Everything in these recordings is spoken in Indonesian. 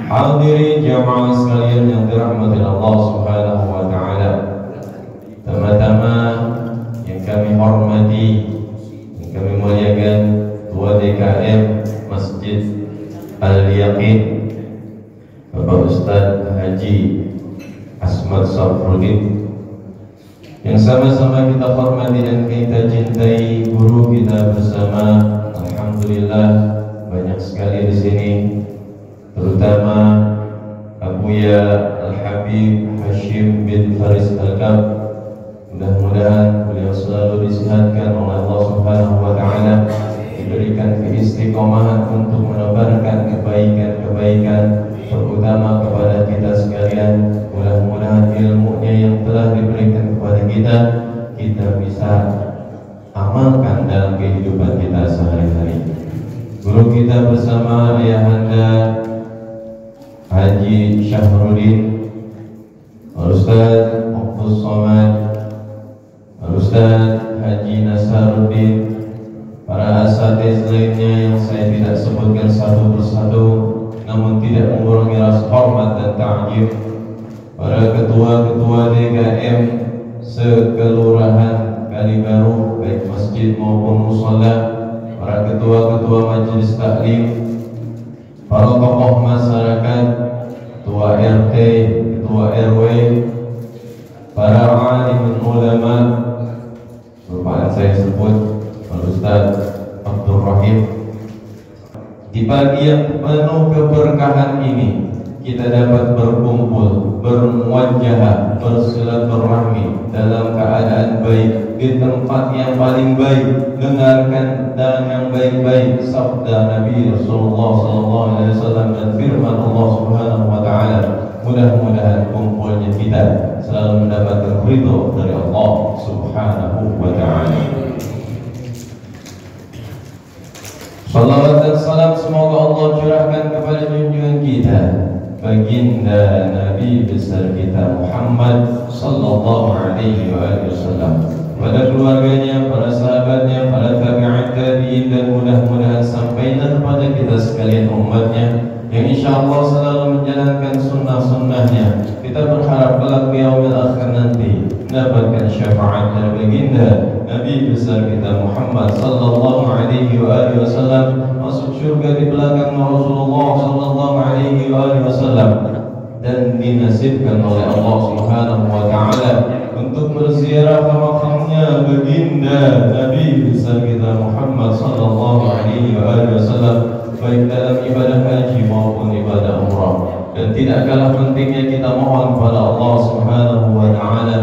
Hadirin jamaah sekalian yang dirahmati Allah Subhanahu wa taala. Tama-tama yang kami hormati, yang kami muliakan Ketua DKM Masjid Al-Yaqin Bapak Ustaz Haji Asmad Safruddin, yang sama-sama kita hormati dan kita cintai guru kita bersama. Alhamdulillah banyak sekali di sini, terutama Abuya Al-Habib Hashim bin Faris Al-Kab. Mudah-mudahan beliau selalu disehatkan oleh Allah Subhanahu wa taala, diberikan keistiqomahan untuk menebarkan kebaikan-kebaikan, terutama kepada kita sekalian. Mudah-mudahan ilmunya yang telah diberikan kepada kita bisa amalkan dalam kehidupan kita sehari-hari. Guru kita bersama Ayahanda Haji Syahruddin, Ustaz Abdul Somad, Ustaz Haji Nasaruddin, para asatiz lainnya yang saya tidak sebutkan satu persatu, namun tidak mengurangi rasa hormat dan ta'zim, para ketua-ketua DKM sekelurahan Kalibaru, baik masjid maupun mushola, para ketua-ketua majelis taklim, para tokoh masyarakat, ketua RT, ketua RW, para alim ulama, merupakan saya sebut Ustaz Abdul Rahim. Di pagi yang penuh keberkahan ini, kita dapat berkumpul, bermuajahah, bersilaturahmi dalam keadaan baik, di tempat yang paling baik, dengarkan dan yang baik-baik sabda Nabi Rasulullah SAW dan firman Allah Subhanahu wa taala. Mudah-mudahan kumpulnya kita selalu mendapatkan ridho dari Allah Subhanahu wa taala. Salawat dan salam semoga Allah curahkan kepada junjungan kita, baginda Nabi besar kita Muhammad sallallahu alaihi wasallam, pada keluarganya, para sahabatnya, para tabi'in dan mudah-mudahan sampailah kepada kita sekalian umatnya yang insyaallah selalu menjalankan sunnah-sunnahnya. Kita berharap kelak di yaumil akhir nanti mendapatkan syafaat dari baginda Nabi besar kita Muhammad sallallahu alaihi wasallam, masuk surga di belakang Rasulullah sallallahu alaihi wasallam, dan dinasibkan oleh Allah Subhanahu wa taala untuk berziarah ke makamnya baginda Nabi besar kita Muhammad sallallahu alaihi wasallam, baik dalam ibadah haji maupun ibadah umrah. Dan tidak kalah pentingnya kita mohon kepada Allah Subhanahu wa taala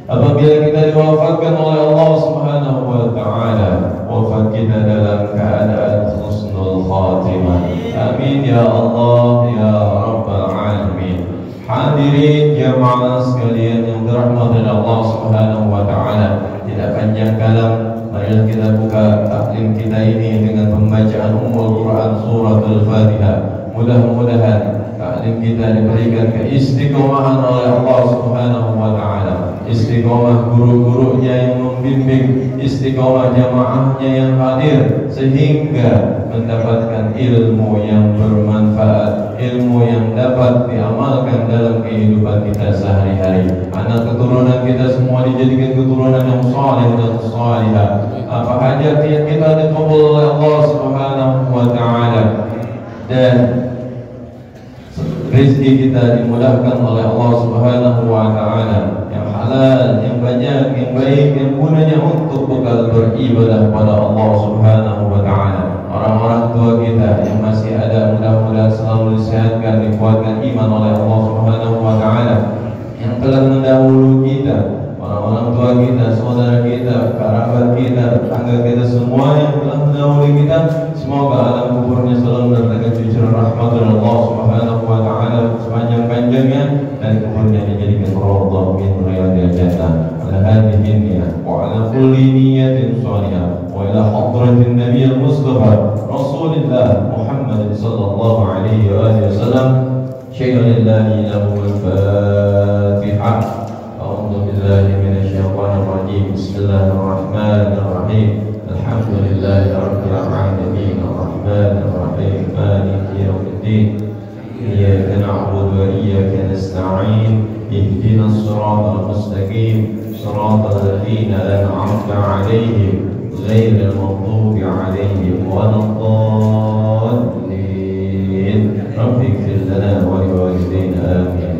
apabila kita diwafatkan oleh Allah Subhanahu wa taala, wafat kita dalam keadaan husnul khatimah. Amin ya Allah ya rabbal alamin. Hadirin jamaah sekalian yang dirahmati Allah Subhanahu wa taala, tidak panjang kalam, marilah kita buka taklim kita ini dengan pembacaan Ummul Quran surah Al-Fatihah. Mudah-mudahan taklim kita diberikan keistiqomahan oleh Allah Subhanahu wa taala, istiqomah guru-gurunya yang membimbing, istiqomah jamaahnya yang hadir, sehingga mendapatkan ilmu yang bermanfaat, ilmu yang dapat diamalkan dalam kehidupan kita sehari-hari. Anak keturunan kita semua dijadikan keturunan yang saleh dan salihah. Apa hajat yang kita dikabul oleh Allah Subhanahu wa taala, dan rezeki kita dimudahkan oleh Allah Subhanahu wa taala, yang halal, yang banyak, yang baik, yang gunanya untuk bekal beribadah pada Allah Subhanahu wa taala. Orang-orang tua kita yang masih ada, mudah-mudahan selalu disehatkan, dikuatkan iman oleh Allah Subhanahu wa taala. Yang telah mendahului kita, orang-orang tua kita, saudara kita, kerabat kita, tetangga kita, semua yang telah mendahului kita, semoga alam kuburnya selalu mendapatkan cucuran rahmat dari Allah Subhanahu wa taala sepanjang-panjangnya, dan kuburnya dijadikan raudhah min riyadil jannah. Ala hadhihi niyyah wa ala kulli niyyatin shalihah wa ila hadratin nabiyil mustafa Rasulillah Muhammad sallallahu alaihi wasallam. Syai'un lillahi lahu al-Fatihah. A'udzu billahi minasyaitonir rajim. Bismillahirrahmanirrahim. Alhamdulillahi rabbil alamin. Arrahmanir rahim. Maliki yaumiddin. الدين إياك نعبد وإياك نستعين اهدنا الصراط المستقيم صراط الذين أنعمت عليهم غير المغضوب عليهم ولا الضالين رب اغفر لنا ولوالدينا آمين.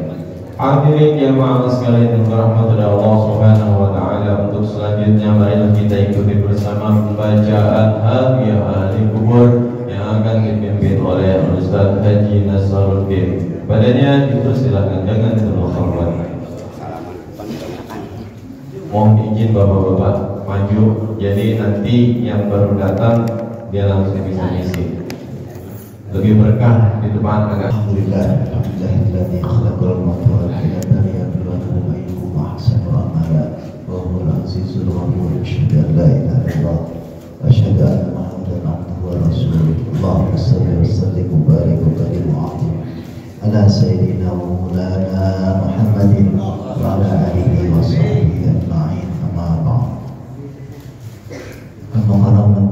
Hadirin jamaah sekalian yang dirahmati Allah Subhanahu wa taala, untuk selanjutnya marilah kita ikuti bersama pembacaan hadiah ahli kubur yang akan dipimpin oleh Ustaz Haji Nasaruddin. Padanya dipersilakan, jangan terlalu. Mohon izin bapak-bapak maju, jadi nanti yang baru datang dia langsung bisa ngisi. Lebih berkah di depan agak. Alhamdulillahilladzi khalaqal mauta wal hayata liyabluwakum ayyukum ahsanu amala wa huwal azizul ghafur. Asyhadu an la ilaha illallah wa asyhadu anna Muhammadan abduhu wa rasuluh. Allahumma shalli wa sallim wa barik wa karim ala sayyidina wa maulana Muhammadin wa ala alihi wa sahbihi ajma'in. Amma ba'd. Al-mukarraman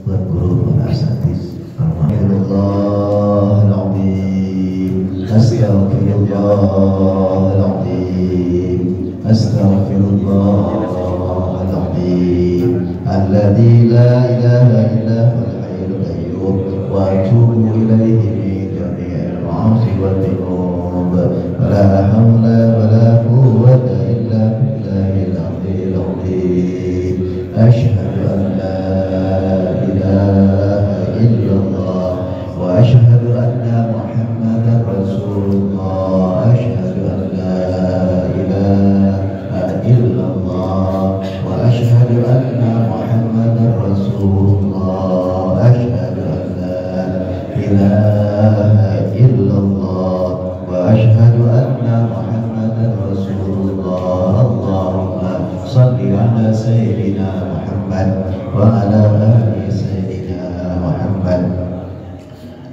buat guru dan asatiz. Astaghfirullahaladzim, astaghfirullahaladzim, astaghfirullahaladzim, alladzi la ilaha illa huwal hayyul qayyum wa atubu ilaihi min jami'il ma'asi wal dhunub. La hawla wa la quwwata illa billahil aliyyil azim. Asyhadu an la ilaha illallah wa asyhadu anna Muhammadan Rasulullah. Asyhadu an la ilaha illallah wa asyhadu anna Muhammadan Rasulullah. Asyhadu an la ilaha illallah wa asyhadu anna Muhammadan Rasulullah. Allahumma shalli ala sayyidina Muhammad wa ala ali sayyidina Muhammad.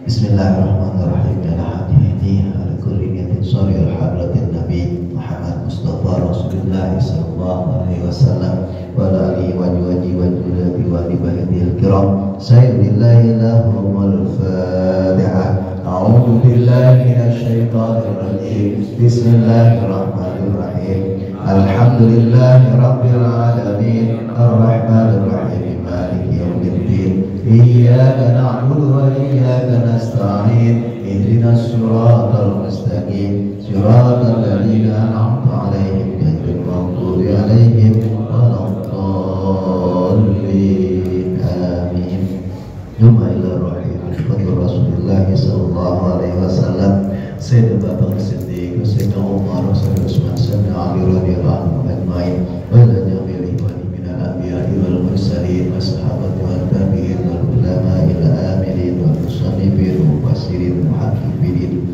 Bismillahirrahmanirrahim. Alhamdulillah ala kulli niyatin shalihah hadratin Nabi Muhammad Mustafa Rasulullah sallallahu alaihi wasallam wa ala alihi wa juwaji wa julati wa libahidil kiram sayyidillahi lahumul fatihah. A'udhu billahi minasyaitanir rajim. Bismillahirrahmanirrahim. Alhamdulillahi rabbil alamin arrahmanir rahim maliki yaumiddin. Iyyaka na'budu wa iyyaka nasta'in ihdinas siratal mustaqim siratal ladzina an'amta 'alaihim ghairil maghdubi 'alaihim waladdallin. Amin. Bismillahirrahmanirrahim. Rasulullah sallallahu alaihi wasallam, Sayyidina Abu Bakar Siddiq, Sayyidina Umar, Sayyidina Utsman, Sayyidina Ali radhiyallahu anhum ajma'in, wa la jami'il ikhwani minal anbiya'i wal mursalin wassahabati wat tabi'in wal ulama'il amilin wal musannifin wal mufassirin muhaqqiqin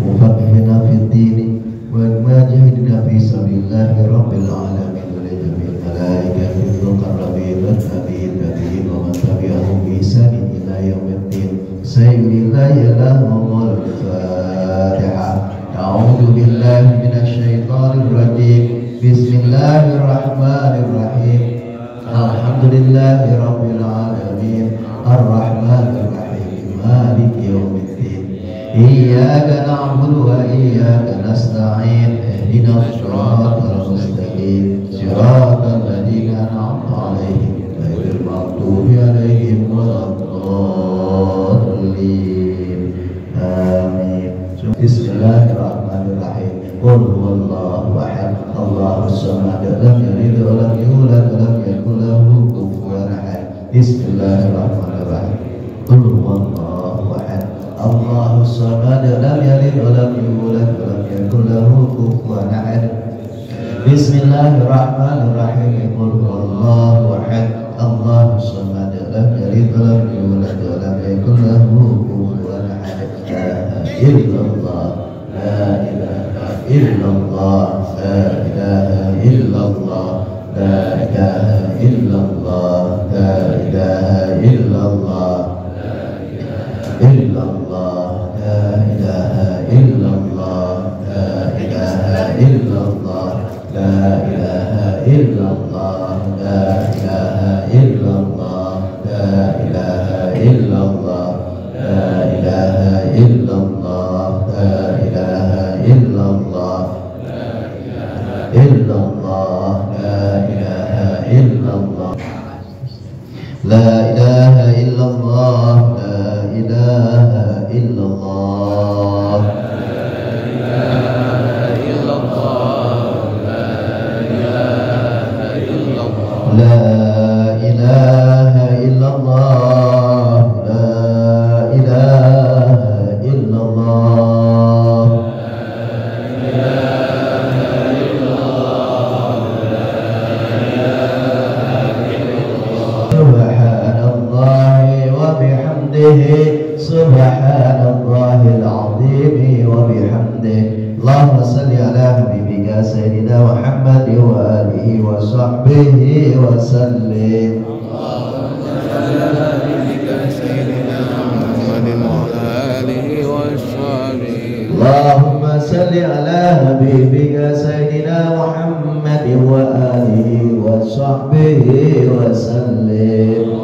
mufaqqihina fid din wal mujahidina fi sabilillahi rabbil alamin wa la jami'il malaikati wal muqarrabin wal tabi'in wa man tabi'ahum bi ihsan ila yaumiddin. Sayyidillahi lahumul fatihah. A'udzu billahi minasyaitonir rajim. Bismillahirrahmanirrahim. Alhamdulillahi rabbil alamin arrahmanir rahim maliki yaumiddin. Iyyaka na'budu wa iyyaka nasta'in ihdinas siratal mustaqim siratal ladzina an'amta 'alaihim ghairil maghdubi 'alaihim waladdallin. Amin. Bismillahirrahmanirrahim. Qul huwallahu ahad, Allahus samad, lam yalid wa lam yulad wa lam yakul lahu kufuwan ahad. Bismillahirrahmanirrahim. Qul huwallahu ahad, Allahus samad, lam yalid wa lam yulad wa lam yakul lahu kufuwan ahad. Bismillahirrahmanirrahim. Qul huwallahu ahad, Allahus samad, lam yalid wa lam yulad wa lam yakul lahu kufuwan ahad. La ilaha illallah, la ilaha illallah, la ilaha illallah, la ilaha illallah, la ilaha illallah, la ilaha illallah, la ilaha illallah, la ilaha illallah, la ilaha illallah, la ilaha illallah, la ilaha illallah. alihi wa sahbihi wa sallim. Allahumma salli ala habibika sayyidina Muhammadin wa alihi wa sahbihi wa sallim.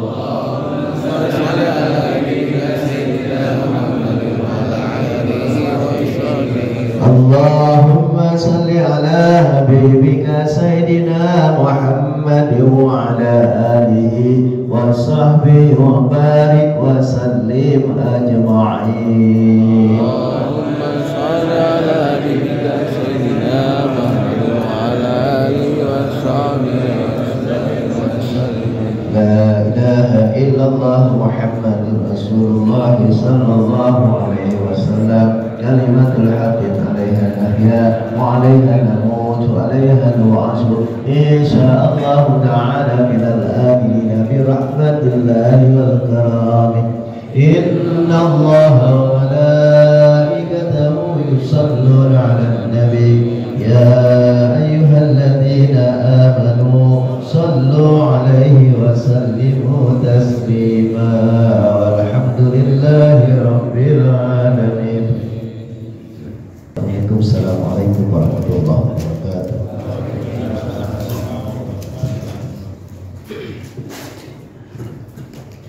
Allahumma salli ala habibika sayyidina Muhammadin wa ala alihi wa sahbihi wa barik wa sallim ajma'in. La ilaha illallah Muhammadur Rasulullah sallallahu alaihi wasallam. Kalimatul haqqi 'alaiha nahya wa 'alaiha namut wa 'alaiha nu'ashu insyaallah ta'ala minal aminin bi rahmatillahi wal karam. Inna Allaha wa malaikatahu yusalluna 'alan nabi ya ayyuhalladzina amanu sallu 'alaihi wa sallimu taslima walhamdulillahi rabbil alamin. Assalamualaikum warahmatullahi wabarakatuh.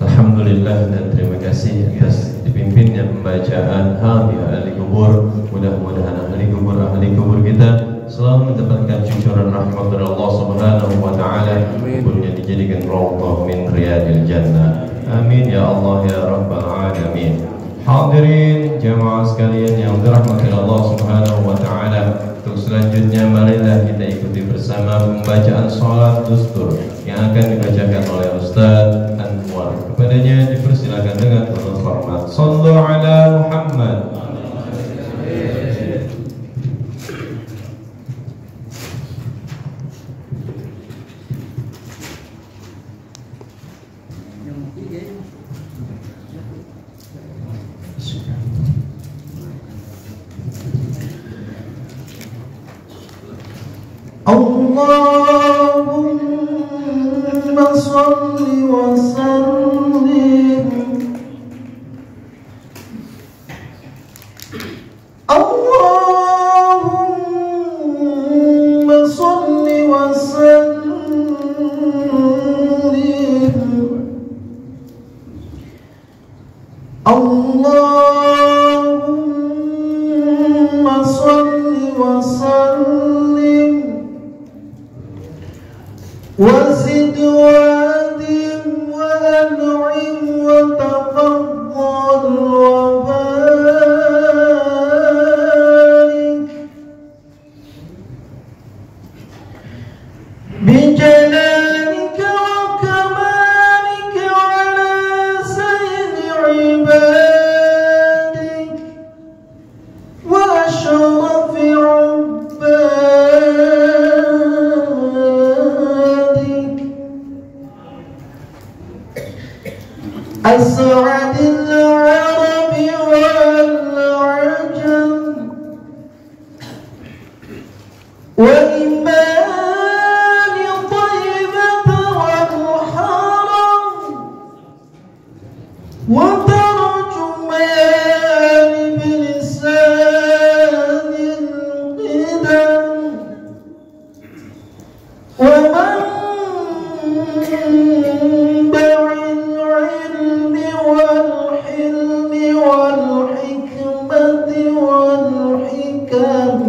Alhamdulillah dan terima kasih atas dipimpinnya pembacaan Hamiah ahli kubur. Mudah-mudahan ahli kubur kita selalu mendapatkan cucuran rahmat dari Allah Subhanahu wa taala. Kuburnya dijadikan raudhah min riyadil jannah. Amin ya Allah ya rabbal alamin. Hadirin jamaah sekalian yang dirahmati Allah Subhanahu wa taala, untuk selanjutnya marilah kita ikuti bersama pembacaan salat dustur yang akan dibacakan oleh Ustaz Anwar. Kepadanya dipersilakan dengan penuh hormat. Shallu ala Muhammad. Allahumma salli wa sallim. Allahumma salli wa sallim. Allahumma salli wa sallim. وزد وادم وأنعم وتفضل وبارك بجلالك وكمالك على سيد عبادك وأشرف أسعد العرب والعجم وإمام طيبة والحرم وترجمان بلسان القدم ومنبع العلم والحلم والحكمة والحكم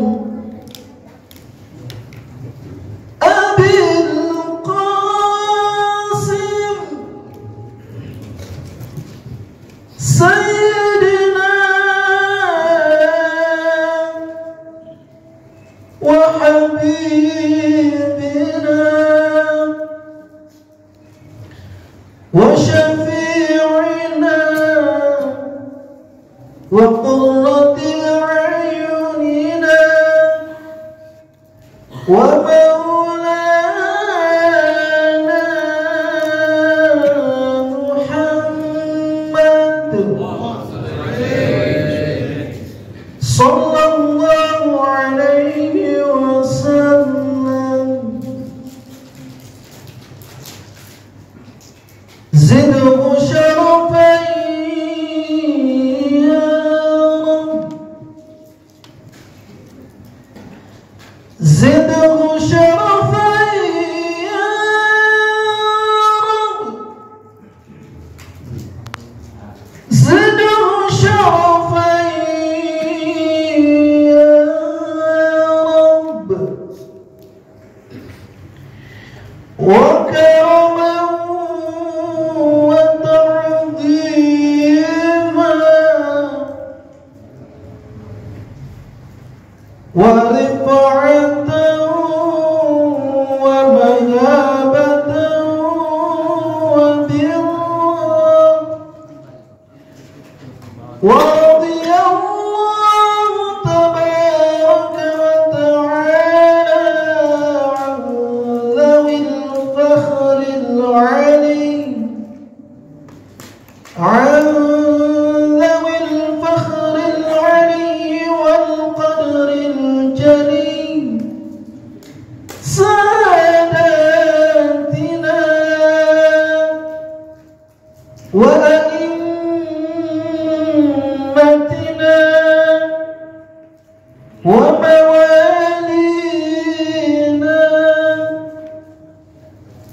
أبي القاسم سيدنا وحبيبنا وشفيعنا وقرة أعيننا ومولانا محمد صلى الله عليه وسلم. ورفعة ومهابة وبرا ورضي الله تبارك وتعالى عن ذوي الفخر العلي والقدر الجليل ساداتنا وأئمتنا وموالينا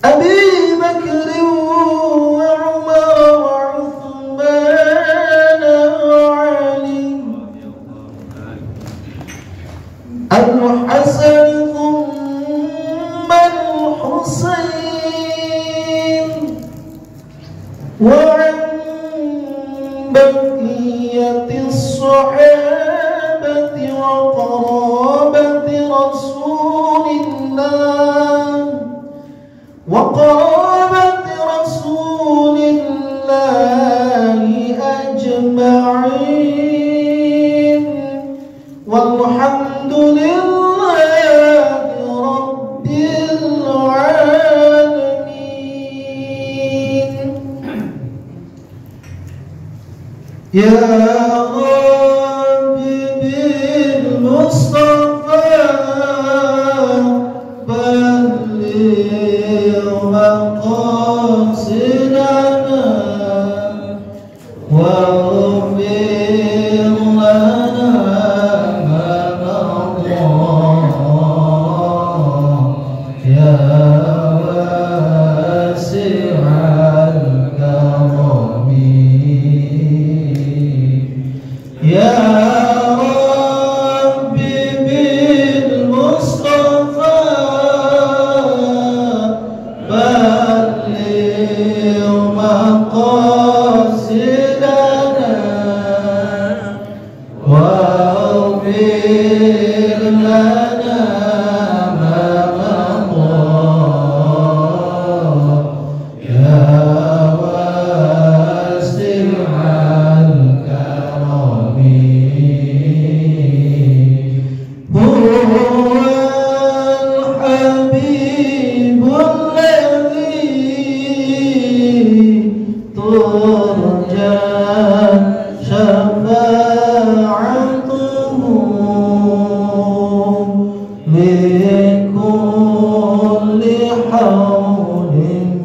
أبي بكر وعمر وعثمان وعلي الحسن ثم الحسين وعن بقية الصحابة وقرابة رسول الله أجمعين والحمد لله رب العالمين. يا رب بالمصطفى بلغ مقاصدنا واغفر لنا ما مضى يا واسع الكرم يا رب بالمصطفى بلغ مقاصدنا واغفر لنا ما مضى يا واسع الكرم. هو الحبيب الذي ترجى شفاعته لكل حول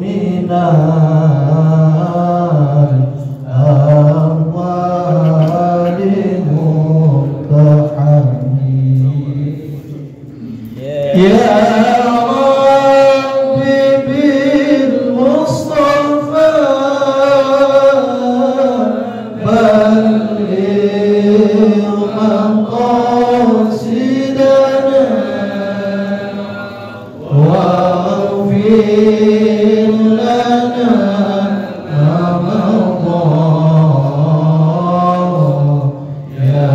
من الأموال مقتحم. يا رب بالمصطفى بلغ مقاصدنا واغفر لنا ما مضى يا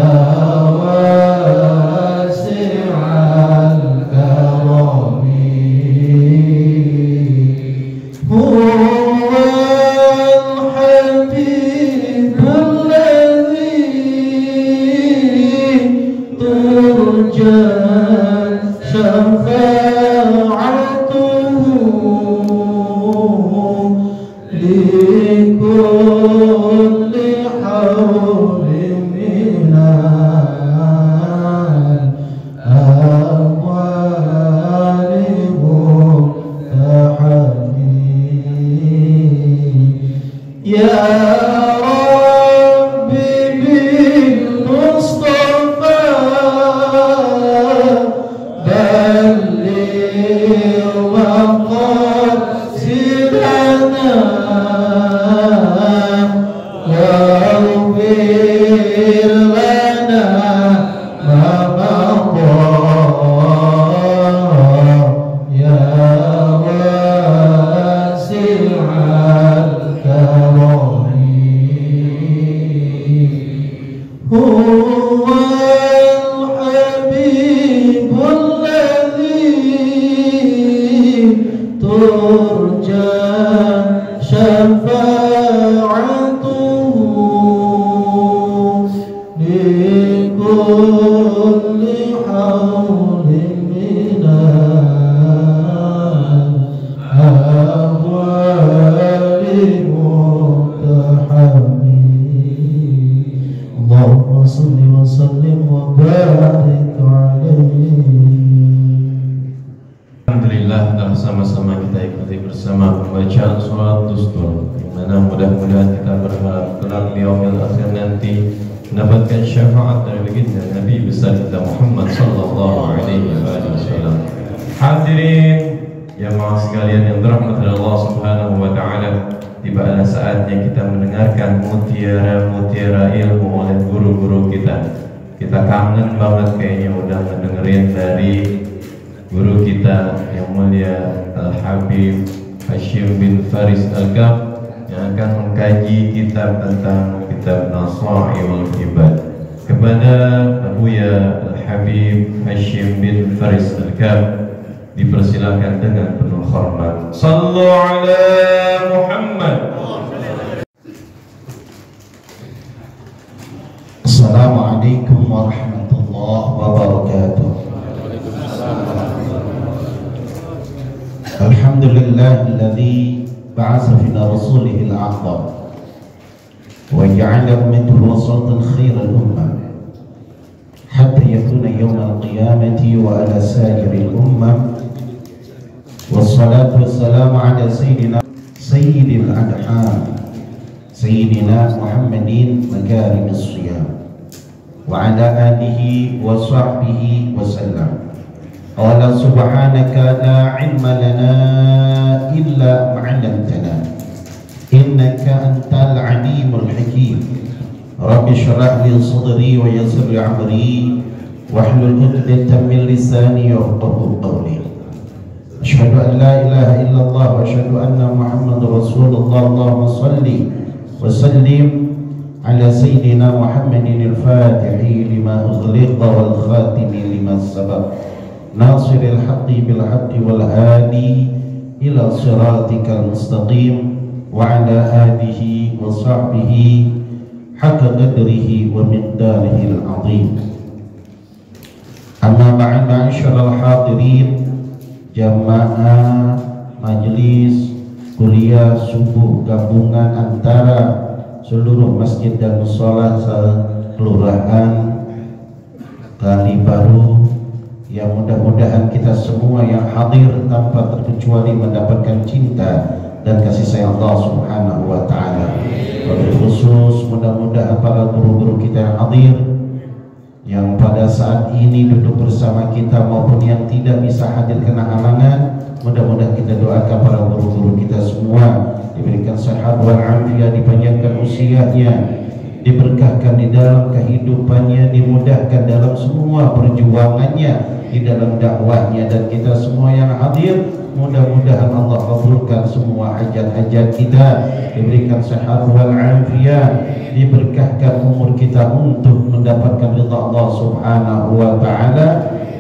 واسع الكرم. هو الحبيب الذي ترجى شفاعته لكل حول من الأموال مقتحم. يا رب بالمصطفى بلغ مقاصدنا واغفر لنا ما مضى يا واسع الكرم. هو الحبيب الذي ترجى شفاعته لكل حول من الأهوال مقتحمين. اللهم صل وسلم وبارك عليه. Alhamdulillah, telah sama-sama kita ikuti bersama pembacaan sholat dustur, yang mana mudah-mudahan kita berharap kelak di yaumil akhir nanti mendapatkan syafaat dari baginda Nabi besar kita Muhammad sallallahu alaihi wasallam. Hadirin jamaah sekalian yang dirahmati Allah Subhanahu wa taala, tibalah saatnya kita mendengarkan mutiara-mutiara ilmu oleh guru-guru kita. Kita kangen banget kayaknya udah mendengerin dari guru kita yang mulia Al-Habib Hashim bin Faris Al-Kaf yang akan mengkaji kitab tentang kitab Nasa'i wal Ibad. Kepada Abuya Al-Habib Hashim bin Faris Al-Kaf dipersilakan dengan penuh hormat. Sallu ala Muhammad. Assalamualaikum warahmatullahi wabarakatuh. Alhamdulillahilladzi ba'atha fina rasulihil a'zam wa ja'ala ummatahu wasatan khairal ummah hatta yakuna yawmal qiyamati wa ala sa'iril ummah. Wassalatu wassalamu ala sayyidil adham sayyidina Muhammadin makarimis siyam wa ala alihi wa sahbihi wa sallam. Qala subhanaka la ilma lana illa ma 'allamtana innaka antal alimul hakim. Rabbi shrah li sadri wa yassir li amri wahlul 'uqdatam min lisani yafqahu qawli. Asyhadu an la ilaha illallah wa asyhadu anna Muhammadar Rasulullah. Allahumma shalli wa sallim ala sayyidina Muhammadin al-Fatihi lima ughliqa wal khatimi lima sabaq. Nasiril haqqi bil haqqi wal hadi ila siratikal mustaqim wa ala alihi wa sahbihi haqqa qadrihi wa miqdarihi al-azim. Amma ba'd, ma'asyiral hadirin, jamaah majelis kuliah subuh gabungan antara seluruh masjid dan mushola kelurahan Kali Baru, yang mudah-mudahan kita semua yang hadir tanpa terkecuali mendapatkan cinta dan kasih sayang Allah Subhanahu wa taala. Wabil khusus mudah-mudahan para guru-guru kita yang hadir, yang pada saat ini duduk bersama kita maupun yang tidak bisa hadir kena halangan, mudah-mudahan kita doakan para guru-guru kita semua diberikan sehat wal afiat, dipanjangkan usianya, diberkahkan di dalam kehidupannya, dimudahkan dalam semua perjuangannya, di dalam dakwahnya, dan kita semua yang hadir mudah-mudahan Allah kabulkan semua hajat-hajat kita, diberikan sehat wal afiat, diberkahkan umur kita untuk mendapatkan ridha Allah Subhanahu wa taala,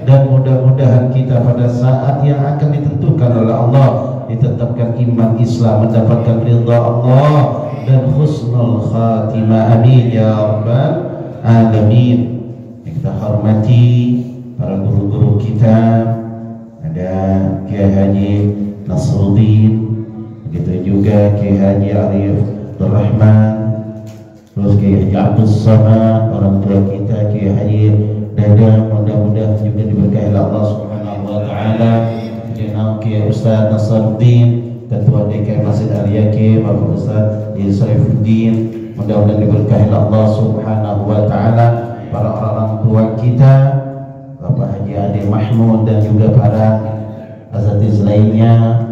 dan mudah-mudahan kita pada saat yang akan ditentukan oleh Allah ditetapkan iman Islam, mendapatkan ridha Allah dan husnul khatimah. Amin ya rabbal alamin. Kita hormati para guru-guru kita, ada Kiai Haji Nasruddin, begitu juga Kiai Haji Arif Rahman, terus Kiai Haji Abdul Samad, orang tua kita Kiai Haji Dada, mudah-mudahan juga diberkahi Allah Subhanahu wa taala. Kiai Ustaz Nasruddin, Ketua DKI Masjid Al-Yaqin, Bapak Ustaz Saifuddin, mudah-mudahan diberkahi Allah Subhanahu wa taala. Para orang tua kita, Bapak Haji Adi Mahmud, dan juga para asatiz lainnya,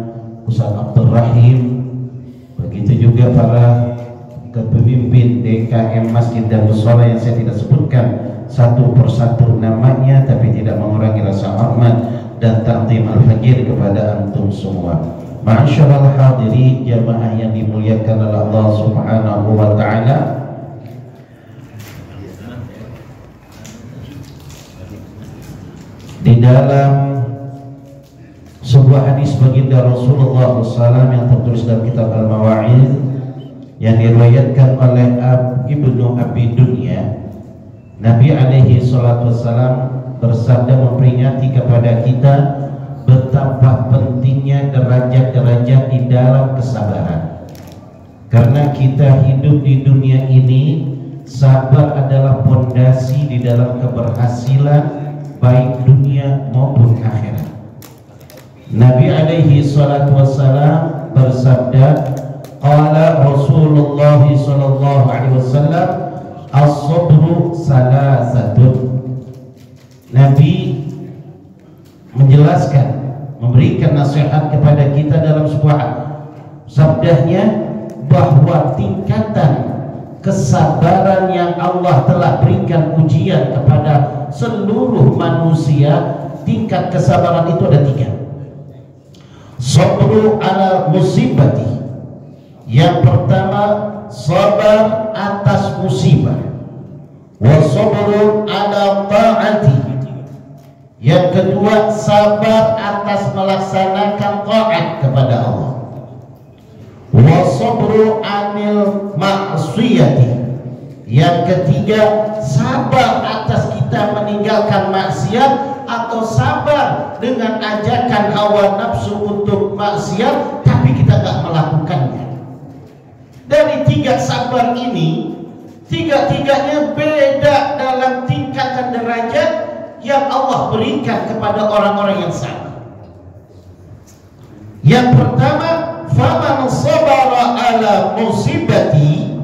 Ustaz Abdul Rahim, begitu juga para kepemimpin DKM Masjid dan Mushola yang saya tidak sebutkan satu persatu namanya, tapi tidak mengurangi rasa hormat dan ta'zim al-fajir kepada antum semua. Ma'asyiral hadirin, jamaah yang dimuliakan oleh Allah Subhanahu wa taala, Di dalam sebuah hadis baginda Rasulullah SAW yang tertulis dalam kitab Al-Mawa'id yang diriwayatkan oleh Ibnu Abi Dunya, Nabi alaihi salatu wassalam bersabda memperingati kepada kita betapa pentingnya derajat-derajat di dalam kesabaran. Karena kita hidup di dunia ini, sabar adalah pondasi di dalam keberhasilan baik dunia maupun akhirat. Nabi alaihi salatu wassalam bersabda, qala Rasulullah sallallahu alaihi wasallam, as-sabru salasatun. Nabi menjelaskan, memberikan nasihat kepada kita dalam sebuah sabdanya bahwa tingkatan kesabaran yang Allah telah berikan ujian kepada seluruh manusia, tingkat kesabaran itu ada 3. Sabru ala musibati, yang pertama sabar atas musibah. Wa sabru ala ta'ati, yang kedua sabar atas melaksanakan taat kepada Allah. Wa sabru anil ma'siyati, yang ketiga sabar atas kita meninggalkan maksiat atau sabar dengan ajakan hawa nafsu untuk maksiat tapi kita gak melakukannya. Dari 3 sabar ini, 3-tiganya beda dalam tingkatan derajat yang Allah berikan kepada orang-orang yang sabar. Yang pertama, faman sabara ala musibati,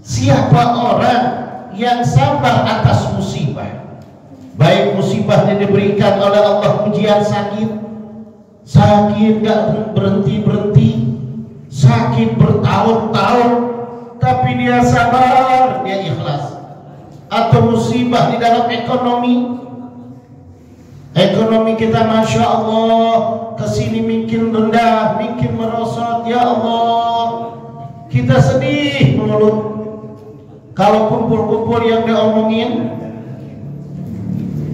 siapa orang yang sabar atas musibah, baik musibah yang diberikan oleh Allah, ujian sakit gak berhenti-berhenti, sakit bertahun-tahun tapi dia sabar, dia ikhlas. Atau musibah di dalam ekonomi kita, masya Allah, kesini makin rendah, makin merosot, ya Allah, kita sedih melulu. Kalau kumpul-kumpul yang diomongin,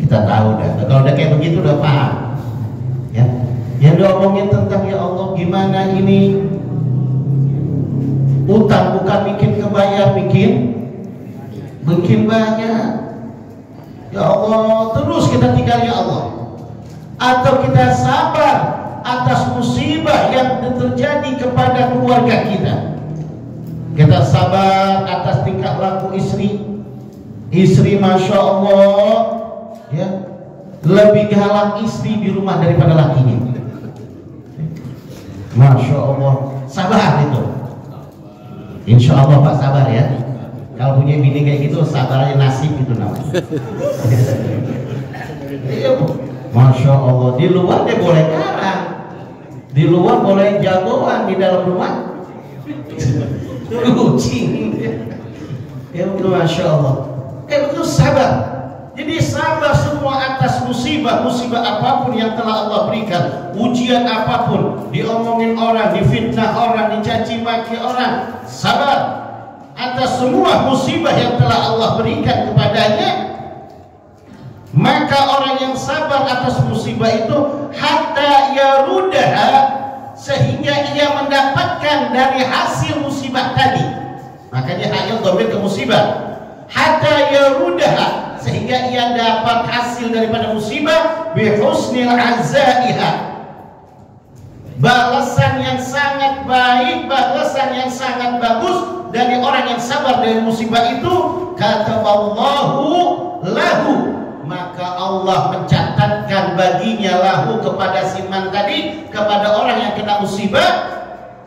kita tahu dah. Kalau udah kayak begitu udah paham, ya. Yang diomongin tentang ya Allah gimana ini, utang bukan bikin kebayar, bikin banyak. Ya Allah, terus kita tinggal ya Allah. Atau kita sabar atas musibah yang terjadi kepada keluarga kita. Kita sabar atas tingkah laku istri masya Allah, ya, lebih galak istri di rumah daripada lakinya. Masya Allah, sabar itu. Insya Allah Pak sabar ya. Kalau punya bini kayak gitu, sabarnya nasib gitu namanya. Iya Bu, masya Allah. Di luar dia boleh garang, di luar boleh jagoan, di dalam rumah kucing. Ya betul, masya Allah. Betul sabar. Jadi sabar semua atas musibah apapun yang telah Allah berikan, ujian apapun, diomongin orang, difitnah orang, dicaci maki orang, sabar atas semua musibah yang telah Allah berikan kepadanya. Maka orang yang sabar atas musibah itu hatta yarudaha, sehingga ia mendapatkan dari hasil musibah tadi. Makanya ayat dhamir ke musibah, hatta yarudaha, sehingga ia dapat hasil daripada musibah bihusnil azaiha, balasan yang sangat baik, balasan yang sangat bagus dari orang yang sabar dari musibah itu. Kataballahu lahu, maka Allah mencatatkan baginya lahu, kepada siman tadi, kepada orang yang kena musibah,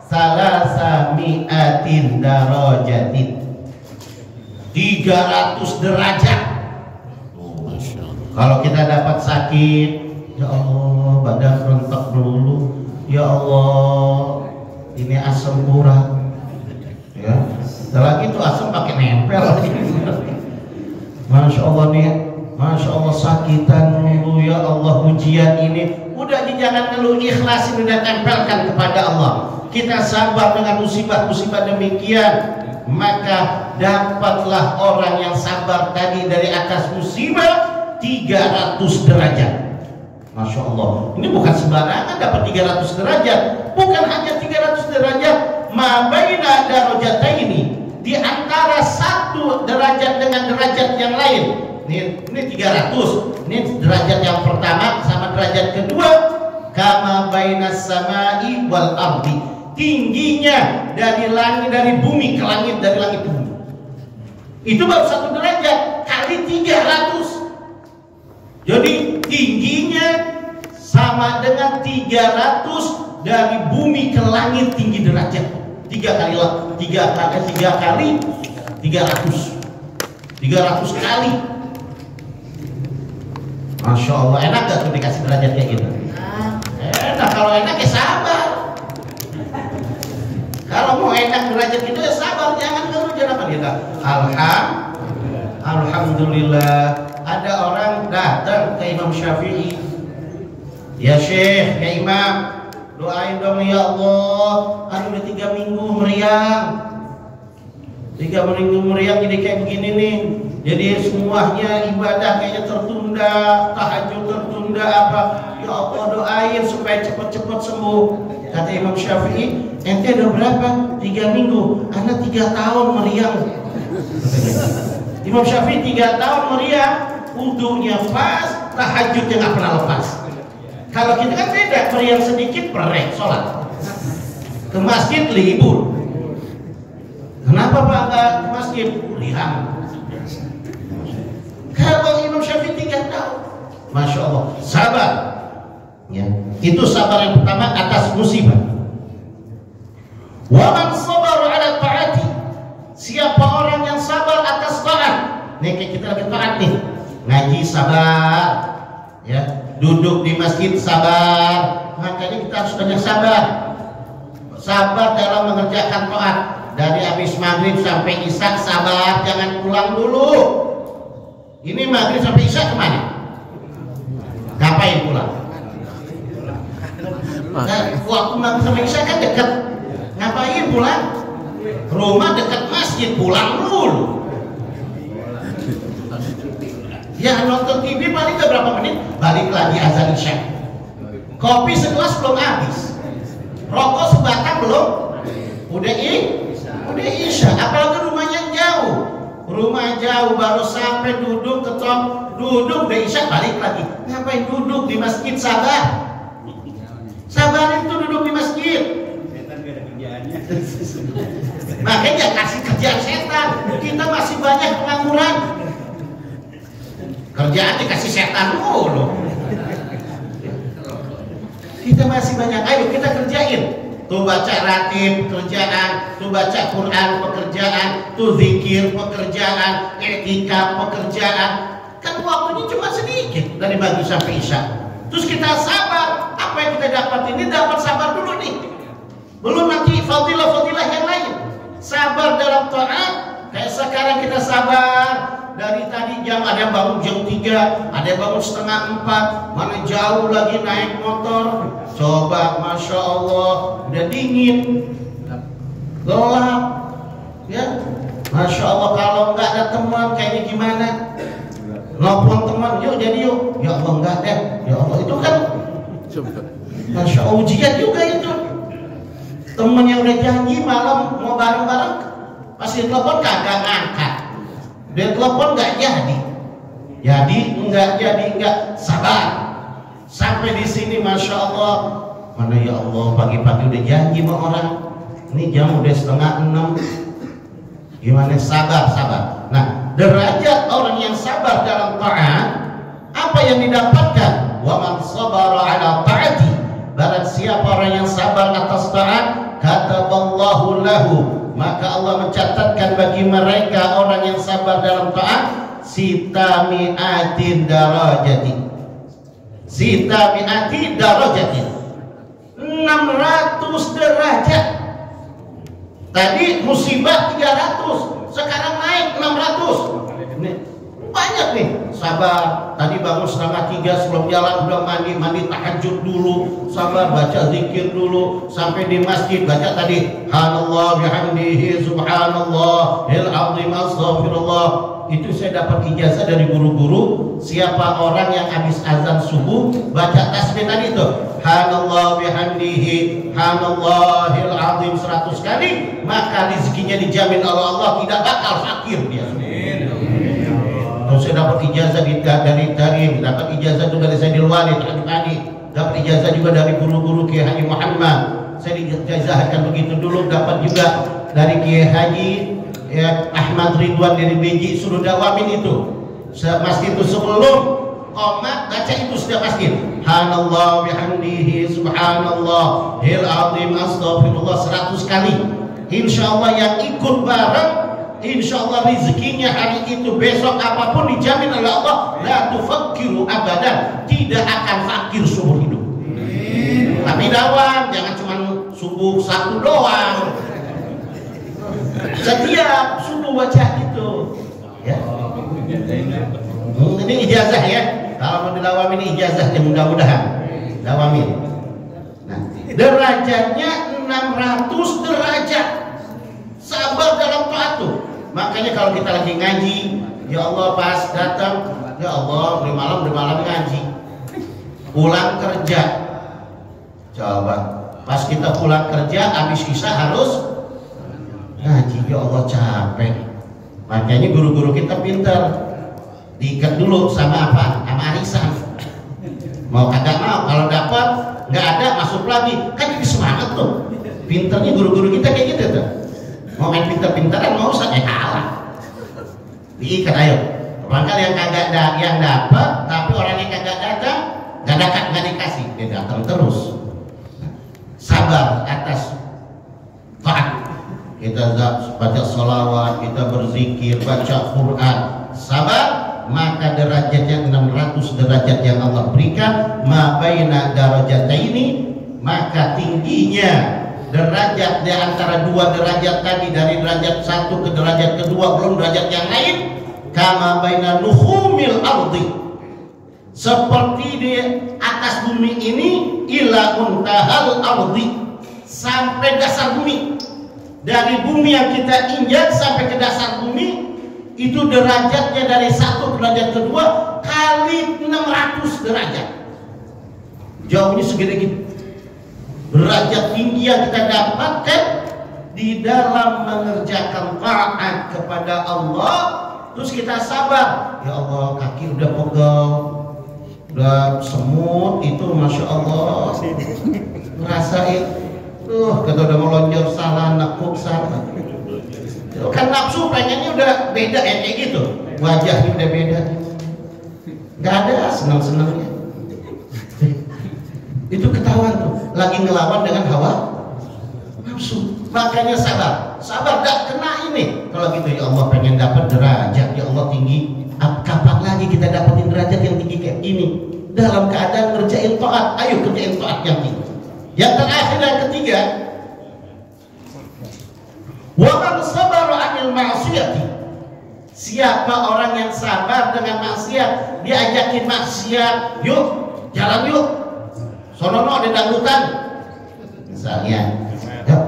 salasa mi'atin darajatin, 300 derajat. Kalau kita dapat sakit, ya Allah badan rontok dulu, ya Allah ini asam kurang, ya. Setelah itu asam pakai nempel lagi. Masya Allah nih, masya Allah sakitan dulu, ya Allah ujian ini. Udah jangan ngeluh, ikhlasin, udah tempelkan kepada Allah. Kita sabar dengan musibah-musibah demikian, maka dapatlah orang yang sabar tadi dari atas musibah 300 derajat. Masya Allah, ini bukan sembarangan dapat 300 derajat. Bukan hanya 300 derajat, ma baina darajataini, di antara satu derajat dengan derajat yang lain. Ini 300. Ini derajat yang pertama sama derajat kedua. Kama bainas samai wal ardi, tingginya dari langit, dari bumi ke langit, dari langit ke bumi. Itu baru satu derajat kali 300. Jadi tingginya sama dengan 300 dari bumi ke langit tinggi derajat. 3 kali 300 kali. Masya Allah, enak gak tuh dikasih derajat kayak gitu? Enak, kalau enak ya sabar. Kalau mau enak derajat itu ya sabar, jangan kerugian apa kita. Alhamdulillah, ada orang datang ke Imam Syafi'i. Ya Syekh, ya Imam, doain dong ya Allah. Aduh udah 3 minggu meriang. 3 minggu meriang jadi kayak begini nih. Jadi semuanya ibadah kayaknya tertunda, tahajud tertunda apa. Ya Allah doain supaya cepat-cepat sembuh. Kata Imam Syafi'i, ente udah berapa? 3 minggu. Anak 3 tahun meriang. Imam Syafi'i 3 tahun meriang, wudunya pas, tahajudnya nggak pernah lepas. Kalau kita kan beda, meriang sedikit perek sholat, ke masjid libur. Kenapa Pak nggak ke masjid? Meriang. Kalau Imam Syafi'i 3 tahun, Masya Allah, sabar. Ya, itu sabar yang pertama atas musibah. Wa man sabara ala ta'ati, siapa orang yang sabar atas taat. Nih kayak kita lagi taat nih, ngaji sabar, ya, duduk di masjid sabar. Makanya kita harus banyak sabar. Sabar dalam mengerjakan taat. Dari habis maghrib sampai isya sabar, jangan pulang dulu. Ini maghrib sampai isya kemana? Ngapain pulang? Nah, waktu maghrib sampai isya kan dekat. Ngapain pulang? Rumah dekat masjid, pulang dulu. Ya nonton TV paling gak berapa menit, balik lagi azan isya. Kopi segelas belum habis, rokok sebatang belum, udah isya. Apalagi rumahnya jauh, rumah jauh baru sampai duduk ketok, duduk udah isya balik lagi. Ngapain duduk di masjid? Sabarin tuh duduk di masjid. Makanya kasih kerjaan setan. Kita masih banyak pengangguran. Kerjaan dikasih setan dulu. Kita masih banyak. Ayo kita kerjain. Tuh baca ratib pekerjaan, tuh baca Quran pekerjaan, tuh zikir pekerjaan, etika pekerjaan. Kan waktunya cuma sedikit dari maghrib sampai isya. Terus kita sabar. Apa yang kita dapat ini dapat sabar dulu nih. Belum nanti fadilah-fadilah yang lain. Sabar dalam taat. Kayak sekarang kita sabar. Dari tadi jam ada yang bangun jam 3, ada yang bangun setengah 4, mana jauh lagi naik motor. Coba, Masya Allah, udah dingin, gelap, ya. Masya Allah, kalau nggak ada teman kayaknya gimana? Nelfon teman, yuk jadi yuk. Ya Allah nggak ada, ya Allah itu kan, Masya Allah ujian juga itu. Temen yang udah janji malam mau bareng-bareng, pasti telepon kagak ngangkat. Dia telepon nggak jadi nggak sabar. Sampai di sini Masya Allah, mana ya Allah pagi-pagi udah janji sama orang, ini jam udah setengah 6. Gimana sabar? Nah, derajat orang yang sabar dalam taat, apa yang didapatkan? Wa man sabara ala taati, barang siapa orang yang sabar atas taat, kataballahu lahu, maka Allah mencatatkan bagi mereka orang yang sabar dalam taat sitami'atin darajatin. 600 derajat. Tadi musibah 300, sekarang naik 600. Ini banyak nih. Sabar, tadi bangun setengah 3 sebelum jalan udah mandi tahajud dulu, sabar baca zikir dulu, sampai di masjid baca tadi subhanallah bihamdihi subhanallahil azim astaghfirullah. itu saya dapat ijazah dari guru-guru, siapa orang yang habis azan subuh baca tasbih tadi itu Subhanallah bihamdihi Subhanallahil azim 100 kali, maka rezekinya dijamin oleh Allah, tidak bakal fakir dia. Terus saya dapat ijazah dari dapat ijazah juga dari Sayyidil Walid Al-Hadi, dapat ijazah juga dari guru-guru Kiai Haji Muhammad. Saya diijazahkan begitu dulu, dapat juga dari Kiai Haji Ahmad Ridwan dari Beji, suruh dawamin itu. Masjid itu sebelum qomat baca itu sudah pasti Subhanallah bihamdihi Subhanallahil azim astagfirullah 100 kali. Insyaallah yang ikut bareng, insyaallah rezekinya hari itu besok apapun dijamin oleh Allah, la tufakkiru abadan, tidak akan fakir seumur hidup. Tapi dawam, jangan cuma subuh satu doang, setiap subuh baca itu ya. Ini ijazah ya, kalau mau didawamin ijazah ya, mudah-mudahan dawamin. Nah, derajatnya 600 derajat sabar dalam taat tuh. Makanya kalau kita lagi ngaji, ya Allah pas datang, ya Allah beri malam ngaji, pulang kerja, coba pas kita pulang kerja habis isya harus ngaji, ya Allah capek. Makanya guru-guru kita pintar, diikat dulu sama apa? Sama arisan. Mau kagak mau, kalau dapat nggak ada masuk lagi, kan jadi semangat tuh. Pintarnya guru-guru kita kayak gitu tuh. Mau main pintar-pintaran mau usah kalah. Diikat ayo. Barangkali yang kagak yang dapat, tapi orang yang kagak datang, nggak dikasih, dia datang terus. Sabar atas taat. Kita baca sholawat, kita berzikir, baca Quran, sabar, maka derajatnya 600 derajat yang Allah berikan, ma baina darajataini, maka tingginya derajat di antara dua derajat tadi, dari derajat satu ke derajat kedua, belum derajat yang lain, kama baina nuhumil ardi, seperti di atas bumi ini, ila untahal ardi, sampai dasar bumi. Dari bumi yang kita injak sampai ke dasar bumi, itu derajatnya dari satu ke derajat kedua kali 600 derajat. Jauhnya segede gitu. Derajat tinggi yang kita dapatkan di dalam mengerjakan taat kepada Allah. Terus kita sabar, ya Allah kaki udah pegel, udah semut itu, masya Allah, ngerasain. Kita udah melonjor salah, nekuk salah. Kan nafsu pengennya udah beda ya, kayak gitu. Wajahnya udah beda. Gak ada senang-senangnya. Itu ketahuan tuh, lagi ngelawan dengan hawa nafsu. Makanya sabar gak kena ini. Kalau gitu, ya Allah pengen dapat derajat, ya Allah tinggi. Kapan lagi kita dapetin derajat yang tinggi kayak gini? Dalam keadaan ngerjain taat, ayo kerjain taat yang tinggi. Yang terakhir dan ketiga, wa man sabara 'anil ma'siyati, siapa orang yang sabar dengan maksiat, diajakin maksiat, yuk jalan yuk, sono ada dangdutan misalnya,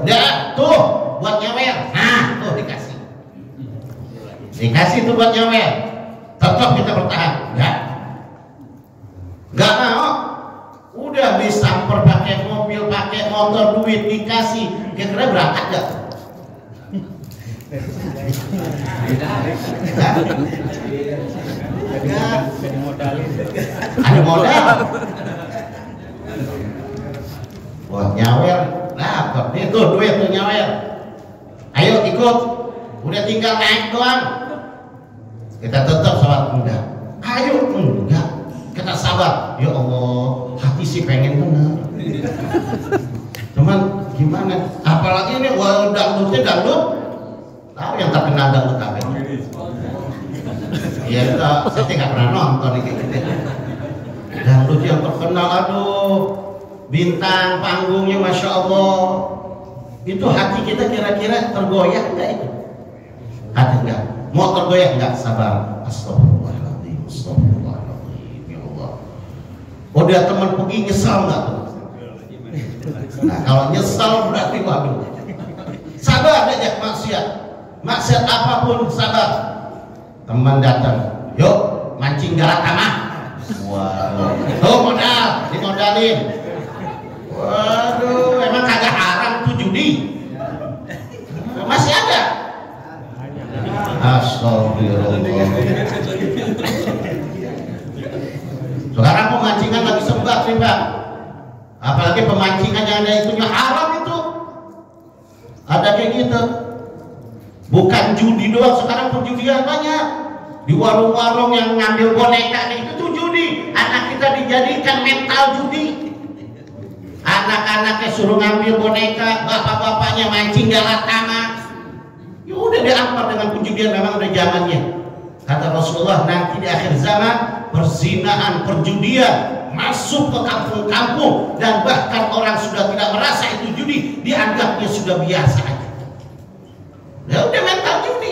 ya tuh buat nyawer, nah tuh dikasih tuh buat nyawer, tetap kita bertahan, nggak mau. Udah disamper pakai mobil, pakai motor, duit dikasih, kira-kira berangkat gak? Ada modal. Buat nyawer, dapat nih tuh duit tuh nyawer. Ayo ikut, udah tinggal naik doang. Kita tetap sholat enggak? Ayo enggak. Kita sabar, ya Allah, hati sih pengen bener, cuman gimana? Apalagi ini dangdutnya dangdut, tahu yang terkenal dangdut apa? Ya saya nggak pernah nonton ini. Dangdut yang terkenal, aduh, bintang panggungnya masya Allah. Itu hati kita kira-kira tergoyah enggak itu? Hati enggak? Mau tergoyah enggak? Sabar. Astagfirullahaladzim, astagfirullahaladzim. Udah teman pergi nyesal nggak tuh? Nah kalau nyesal berarti waduh. Sabar aja maksiat apapun sabar. teman datang, yuk mancing Galatama. Waduh, tuh modal, dimodalin. Waduh, emang kagak haram tuh judi? Masih ada? Astagfirullah. Sekarang pemancingan lagi sebat sih Mbak. Apalagi pemancingan yang ada itunya haram itu. Ada kayak gitu. Bukan judi doang, sekarang perjudian banyak. Di warung-warung yang ngambil boneka itu tuh judi. Anak kita dijadikan mental judi. Anak-anaknya suruh ngambil boneka, bapak-bapaknya mancing Galatama. Ya udah diampar dengan perjudian, memang udah zamannya. Kata Rasulullah, nanti di akhir zaman perzinahan, perjudian masuk ke kampung-kampung, dan bahkan orang sudah tidak merasa itu judi, dianggapnya sudah biasa aja. Ya udah mental judi.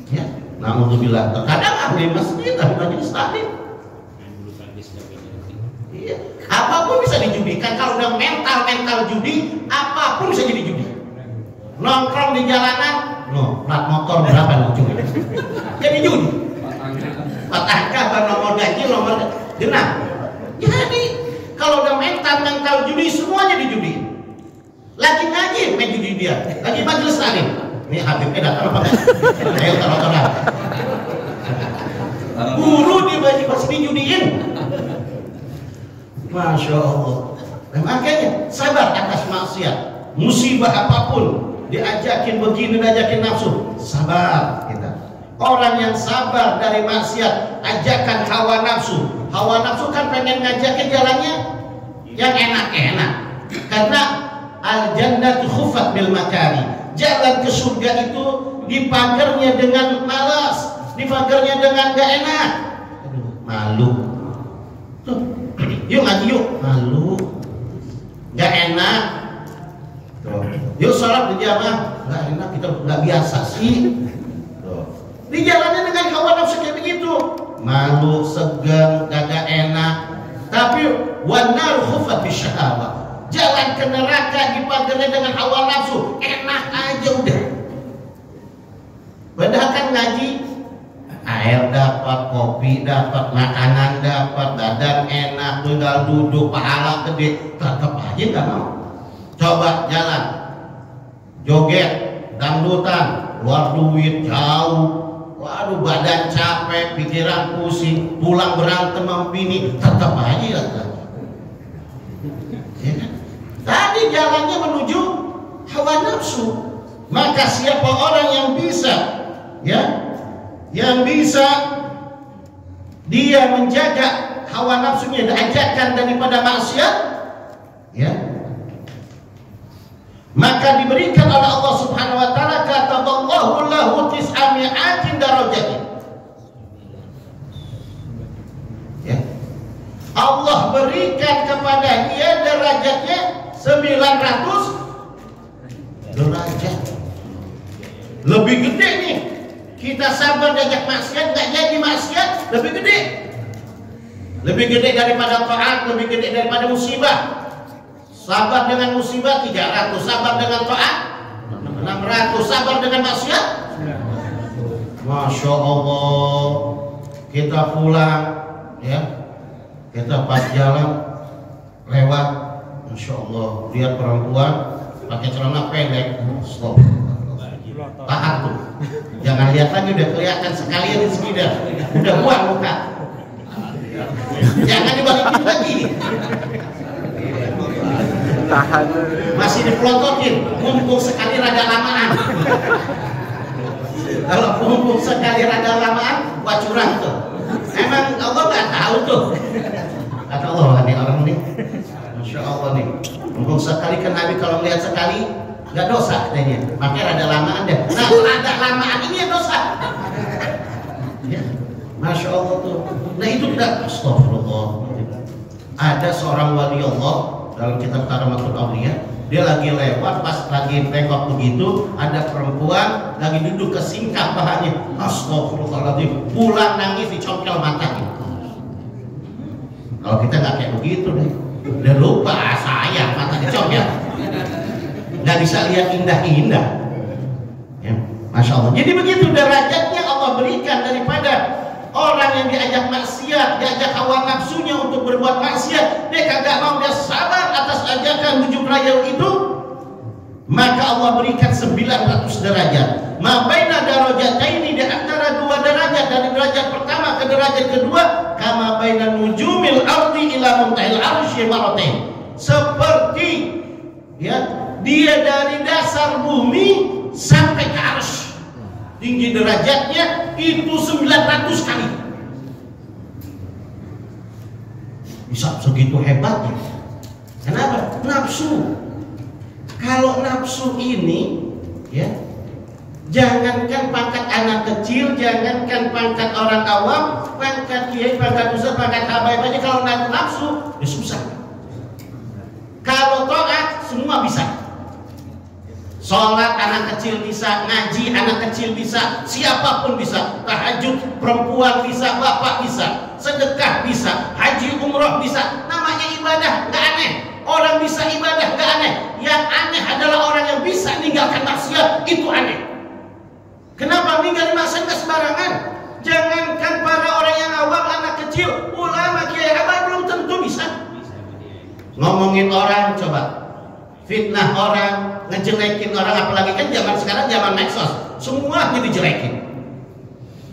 Ya, naudzubillah. Terkadang ahli masjid, ahli majelis taklim. Iya, apapun bisa dijudikan. Kalau udah mental judi, apapun bisa jadi judi. Nongkrong di jalanan, plat motor berapa nih judi? Jadi judi. Patahkah nomor ganjil, nomor genap. Jadi kalau udah mental judi, semuanya dijudi. Lagi ngaji main judi dia, lagi majelis taklim. Ini Habibnya datang apa enggak? Ayo taruh. Guru di masih dijudiin. Masya Allah. Dan makanya sabar atas maksiat, musibah apapun, diajakin begini, diajakin nafsu, sabar kita. Orang yang sabar dari maksiat, ajakan hawa nafsu. Hawa nafsu kan pengen ngajakin jalannya yang enak-enak. Karena al-jannatu khuffat bil makari. Jalan ke surga itu dipagarnya dengan malas, dipagarnya dengan gak enak. Aduh, malu. Tuh, yuk ngaji yuk, malu, gak enak. Tuh, yuk sholat berjamaah, gak enak, kita gak biasa sih. Tuh, di jalannya dengan hawa nafsu kayak begitu, malu, segan, gak enak. Tapi wanar khuffat bisyahawah. Jalan ke neraka dipagarnya dengan hawa nafsu, enak aja udah. Padahal kan ngaji, air dapat, kopi dapat, makanan dapat, badan enak, tinggal duduk, pahala gede, tetap aja nggak mau. Coba jalan, joget, dangdutan, keluar duit jauh, waduh badan capek, pikiran pusing, pulang berantem sama bini, tetap aja ya kan. Tadi jalannya menuju hawa nafsu. Maka siapa orang yang bisa, ya, yang bisa dia menjaga hawa nafsunya, diajakkan daripada maksiat, ya, maka diberikan oleh Allah Subhanahu Wa Taala kata Allahu lahu tis'ami'atin darajatin. Ya, Allah berikan kepada dia derajatnya 900 derajat. Lebih gede nih. Kita sabar diajak maksiat, nggak jadi maksiat, lebih gede. Lebih gede daripada taat, lebih gede daripada musibah. Sabar dengan musibah 300, sabar dengan taat 600, sabar dengan maksiat. Masya Allah. Kita pulang, ya, kita pas jalan lewat, Masya Allah, lihat perempuan pakai celana pendek, stop, tahan tuh, jangan lihat lagi, udah kelihatan sekalian di sekitar, udah buang muka, jangan dibalikin lagi, tahan, masih dipelontotin, mumpung sekali rada lamaan. Kalau mumpung sekali rada lamaan, wah curang tuh. Emang Allah nggak tahu tuh, kata Allah nih orang nih. Masya Allah nih, mumpung sekali kan Nabi kalau melihat sekali nggak dosa katanya, makanya rada lamaan deh. Nah rada lamaan ini yang dosa. Ya, Masya Allah tuh. Nah itu tidak, astagfirullah. Ada seorang wali Allah dalam kitab Karamatul Auliya, dia lagi lewat, pas lagi tengok begitu, ada perempuan lagi duduk kesingkap pahanya, astagfirullahaladzim, pulang nangis dicongkel matanya. Kalau kita nggak kayak begitu deh, udah lupa sayang mata dicongkel, nggak bisa lihat indah-indah. Ya, Masya Allah. Jadi begitu derajatnya Allah berikan daripada orang yang diajak maksiat, diajak hawa nafsunya untuk berbuat maksiat, dia kagak mau, dia sabar atas ajakan bujuk rayu itu, maka Allah berikan 900 derajat. Ma baina darajataini, di antara dua derajat, dari derajat pertama ke derajat kedua, kama baina nujumil ardi ila muntahil arsy maratain. Seperti ya, dia dari dasar bumi sampai ke arsy, tinggi derajatnya itu 900 kali. Bisa segitu hebatnya. Kenapa? Nafsu. Kalau nafsu ini ya, jangankan pangkat anak kecil, jangankan pangkat orang awam, pangkat kiai, pangkat ustaz, pangkat habaib aja kalau nafsu ya susah. Kalau taat semua bisa. Sholat anak kecil bisa, ngaji anak kecil bisa, siapapun bisa. Tahajud perempuan bisa, bapak bisa, sedekah bisa, haji umroh bisa. Namanya ibadah, nggak aneh. Orang bisa ibadah nggak aneh. Yang aneh adalah orang yang bisa meninggalkan maksiat, itu aneh. Kenapa meninggalkan maksiat nggak sembarangan? Jangankan para orang yang awam, anak kecil, ulama, kiai, habaib belum tentu bisa. Ngomongin orang, coba fitnah orang, ngejelekin orang, apalagi kan zaman sekarang zaman medsos, semua jadi jelekin.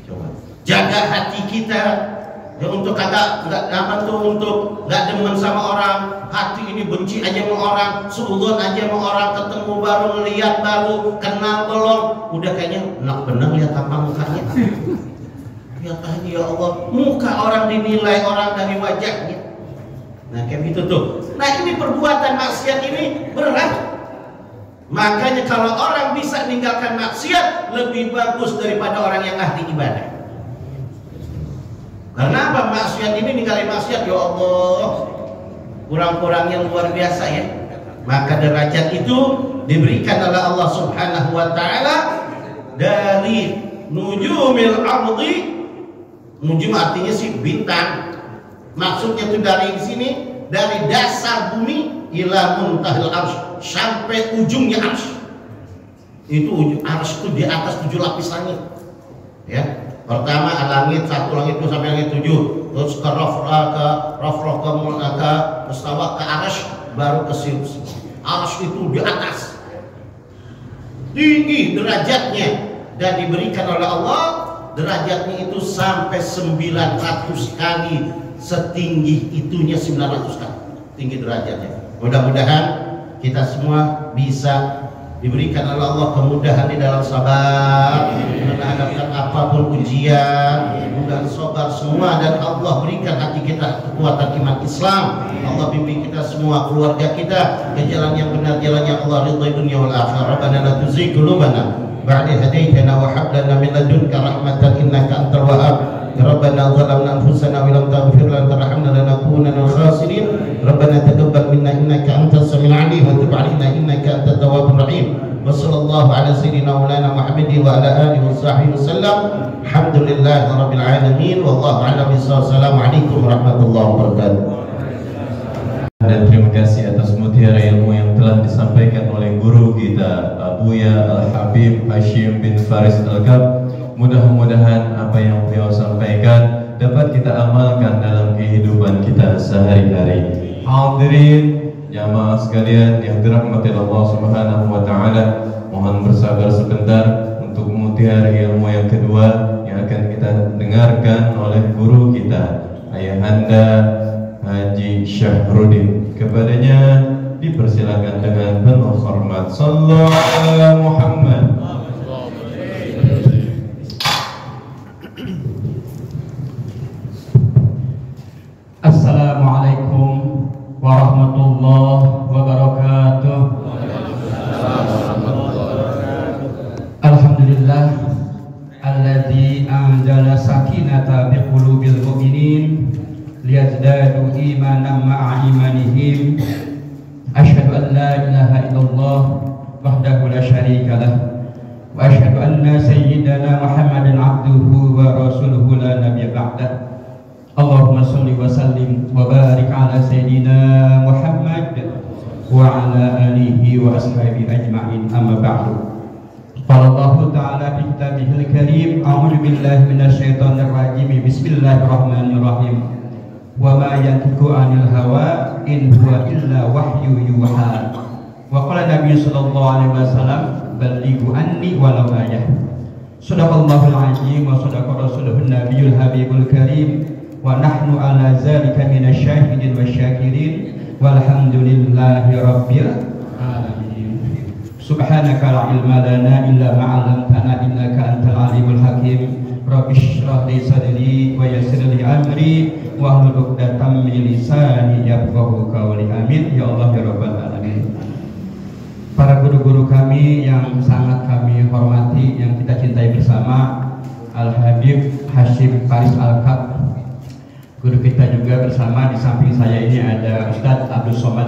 Coba jaga hati kita ya, untuk kagak untuk nggak demen sama orang, hati ini benci aja sama orang, suudzon aja sama orang, ketemu baru, ngeliat baru, kenal belum, udah kayaknya enak bener lihat tampang mukanya. Lihat aja ya Allah, muka orang dinilai orang dari wajahnya. Nah kayak gitu tuh. Nah ini perbuatan maksiat ini berat. Makanya kalau orang bisa meninggalkan maksiat, lebih bagus daripada orang yang ahli ibadah. Karena apa? Maksiat ini, ninggalin maksiat, ya Allah, kurang-kurangnya luar biasa ya. Maka derajat itu diberikan oleh Allah Subhanahu wa Ta'ala dari nujumil ardi. Nujum artinya sih bintang. Maksudnya itu dari sini, dari dasar bumi ila muntahil arsy, sampai ujungnya arsy. Itu ujung arsy itu di atas 7 lapis langit. Ya, pertama langit 1, langit 2 sampai langit 7, terus ke rafrah ke mustawa ke arsy, baru ke sirus. Arsy itu di atas, tinggi derajatnya, dan diberikan oleh Allah derajatnya itu sampai 900 kali. Setinggi itunya 900 kali tinggi derajatnya. Mudah-mudahan kita semua bisa diberikan oleh Allah kemudahan di dalam sabar menghadapkan apapun ujian, mudah sabar semua, dan Allah berikan hati kita kekuatan iman Islam. Allah bimbing kita semua, keluarga kita ke jalan yang benar, jalan yang Allah ridhai dunia wal akhirah. Rabbana la tuzigh qulubana ba'da hadaytana wa hab lana min ladunka rahmatan innaka antal wahhab. Rabbana zalamna anfusana wa lam taghfir lana wa tarhamna lanakunanna minal khasirin. Rabbana taqabbal minna innaka antas samiul alim wa tub 'alaina innaka antat tawwabur rahim. Wa sallallahu ala sayyidina maulana Muhammadin wa ala alihi wa sahbihi wasallam. Alhamdulillahi rabbil alamin. Wallahu a'lam bissawab. Assalamualaikum warahmatullahi wabarakatuh. Dan terima kasih atas mutiara ilmu yang telah disampaikan oleh guru kita Abuya Al-Habib Hashim bin Faris Al-Kab. Mudah-mudahan apa yang beliau sampaikan dapat kita amalkan dalam kehidupan kita sehari-hari. Hadirin jamaah sekalian yang dirahmati Allah Subhanahu wa Ta'ala, mohon bersabar sebentar untuk mutiara ilmu yang kedua yang akan kita dengarkan oleh guru kita Ayahanda Haji Syahrudin. Kepadanya dipersilakan dengan penuh hormat. Sallallahu alaihi Muhammad. Assalamualaikum warahmatullahi wabarakatuh. Alhamdulillah alladzi anzala sakinata bi qulubil mu'minin liyazdadu imanan ma'a imanihim. Asyhadu an la ilaha illallah wahdahu la syarika lah wa asyhadu anna sayyidana Muhammadan abduhu wa rasuluhu la nabiyya ba'dah. Allahumma sholli wa sallim wa barik ala sayyidina Muhammad wa ala alihi wa ashabihi ajma'in, amma ba'du. Qala ta'ala fi kitabihil karim, a'udzu billahi minasyaitonir rajim. Bismillahirrahmanirrahim. Wa ma yantiqu 'anil hawa in huwa illa wahyu yuha. Wa qala Nabi sallallahu alaihi wasallam, ballighu anni walau ayah. Shadaqallahul azim wa shadaqa rasulun nabiyul habibul karim. Wa nahnu ala zalika minasyahidin wasyakirin. Walhamdulillahi rabbil alamin. Subhanaka la ilma lana illa ma 'allamtana innaka antal alimul hakim. Rabbi shrah li sadri wa yassir li amri wa hlul 'uqdatam min lisani yafqahu qawli. Amin ya Allah ya rabbal alamin. Para guru-guru kami yang sangat kami hormati, yang kita cintai bersama, Al-Habib Hashim Faris Al-Kab, guru kita juga bersama. Di samping saya ini ada Ustadz Abdul Somad,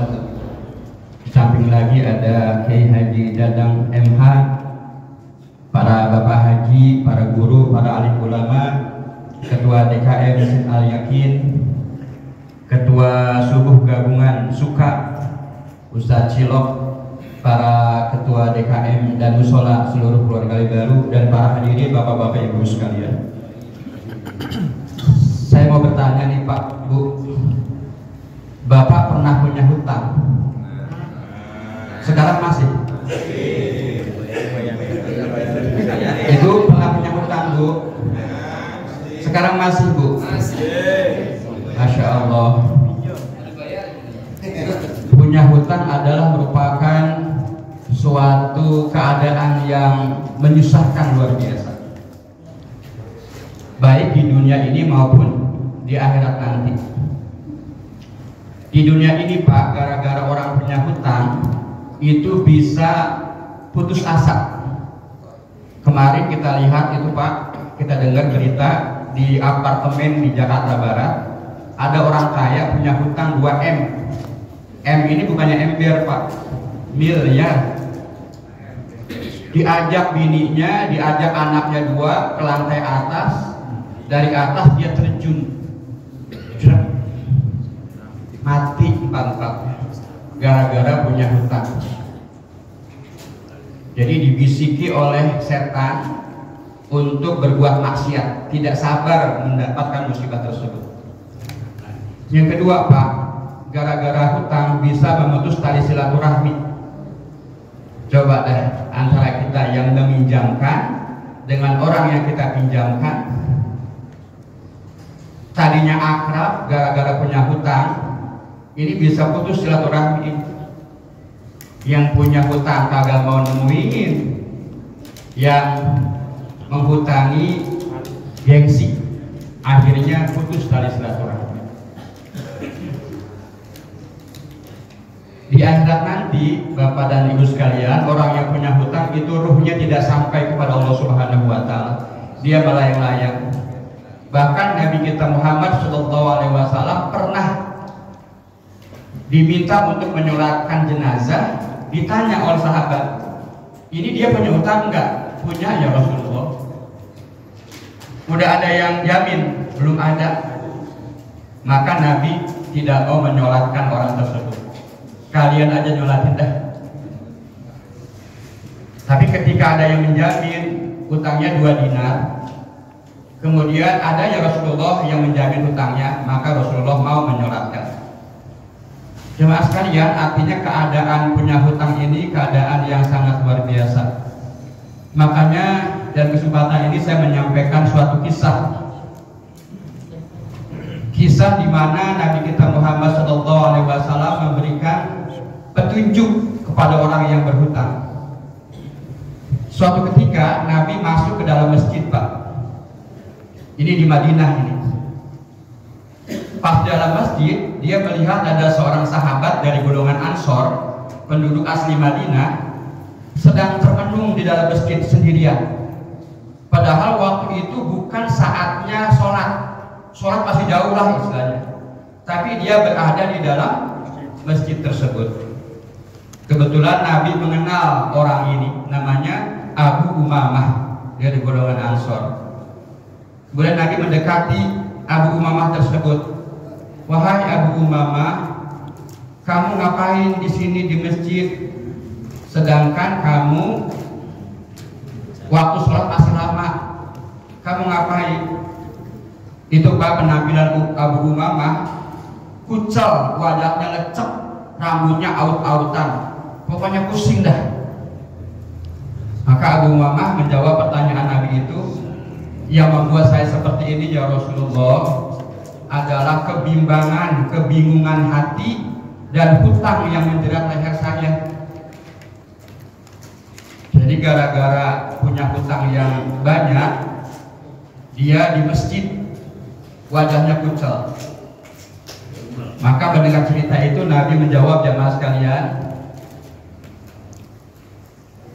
di samping lagi ada Kiai Haji Dadang MH, para bapak haji, para guru, para alim ulama, ketua DKM Masjid Al Yakin, ketua subuh gabungan Suka Ustadz Cilok, para ketua DKM dan musola seluruh keluarga baru, dan para hadirin bapak-bapak ibu sekalian. Saya mau bertanya nih Pak, Bu, Bapak pernah punya hutang? Sekarang masih? Ibu pernah punya hutang, Bu? Sekarang masih, Bu? Masya Allah. Punya hutang adalah merupakan suatu keadaan yang menyusahkan luar biasa, baik di dunia ini maupun di akhirat nanti. Di dunia ini Pak, gara-gara orang punya hutang itu bisa putus asa. Kemarin kita lihat itu Pak, kita dengar berita di apartemen di Jakarta Barat, ada orang kaya punya hutang 2M. M ini bukannya ember Pak, miliar. Diajak bininya, diajak anaknya 2 ke lantai atas, dari atas dia terjun, mati 4 gara-gara punya hutang. Jadi dibisiki oleh setan untuk berbuat maksiat, tidak sabar mendapatkan musibah tersebut. Yang kedua Pak, gara-gara hutang bisa memutus tali silaturahmi. Coba deh, antara kita yang meminjamkan dengan orang yang kita pinjamkan, tadinya akrab, gara-gara punya hutang, ini bisa putus silaturahmi. Yang punya hutang kagak mau nemuin yang menghutangi, gengsi, akhirnya putus tali silaturahmi. Di akhirat nanti, Bapak dan Ibu sekalian, orang yang punya hutang itu ruhnya tidak sampai kepada Allah Subhanahu wa Ta'ala. Dia melayang-layang. Bahkan Nabi kita Muhammad SAW pernah diminta untuk menyolatkan jenazah. Ditanya oleh sahabat, ini dia punya hutang enggak? Punya ya Rasulullah. Udah ada yang jamin? Belum ada. Maka Nabi tidak mau menyolatkan orang tersebut. Kalian aja nyolatin dah. Tapi ketika ada yang menjamin hutangnya 2 dinar, kemudian ada ya Rasulullah yang menjamin hutangnya, maka Rasulullah mau menyolatkan. Jemaah sekalian, artinya keadaan punya hutang ini keadaan yang sangat luar biasa. Makanya dalam kesempatan ini saya menyampaikan suatu kisah. Kisah di mana Nabi kita Muhammad SAW memberikan petunjuk kepada orang yang berhutang. Suatu ketika Nabi masuk ke dalam masjid Pak. Ini di Madinah ini. Pas dalam masjid, dia melihat ada seorang sahabat dari golongan Ansor, penduduk asli Madinah, sedang termenung di dalam masjid sendirian. Padahal waktu itu bukan saatnya sholat. Sholat masih jauh lah istilahnya. Tapi dia berada di dalam masjid tersebut. Kebetulan Nabi mengenal orang ini, namanya Abu Umamah, dari golongan Ansor. Kemudian Nabi mendekati Abu Umamah tersebut. Wahai Abu Umamah, kamu ngapain di sini di masjid? Sedangkan kamu waktu sholat masih lama, kamu ngapain? Itu Pak penampilan Abu Umamah, kucel, wajahnya lecek, rambutnya aut-autan, pokoknya pusing dah. Maka Abu Umamah menjawab pertanyaan Nabi itu, yang membuat saya seperti ini ya Rasulullah adalah kebimbangan, kebingungan hati dan hutang yang menjerat leher saya. Jadi gara-gara punya hutang yang banyak, dia di masjid wajahnya kucel. Maka mendengar cerita itu Nabi menjawab, jamaah sekalian,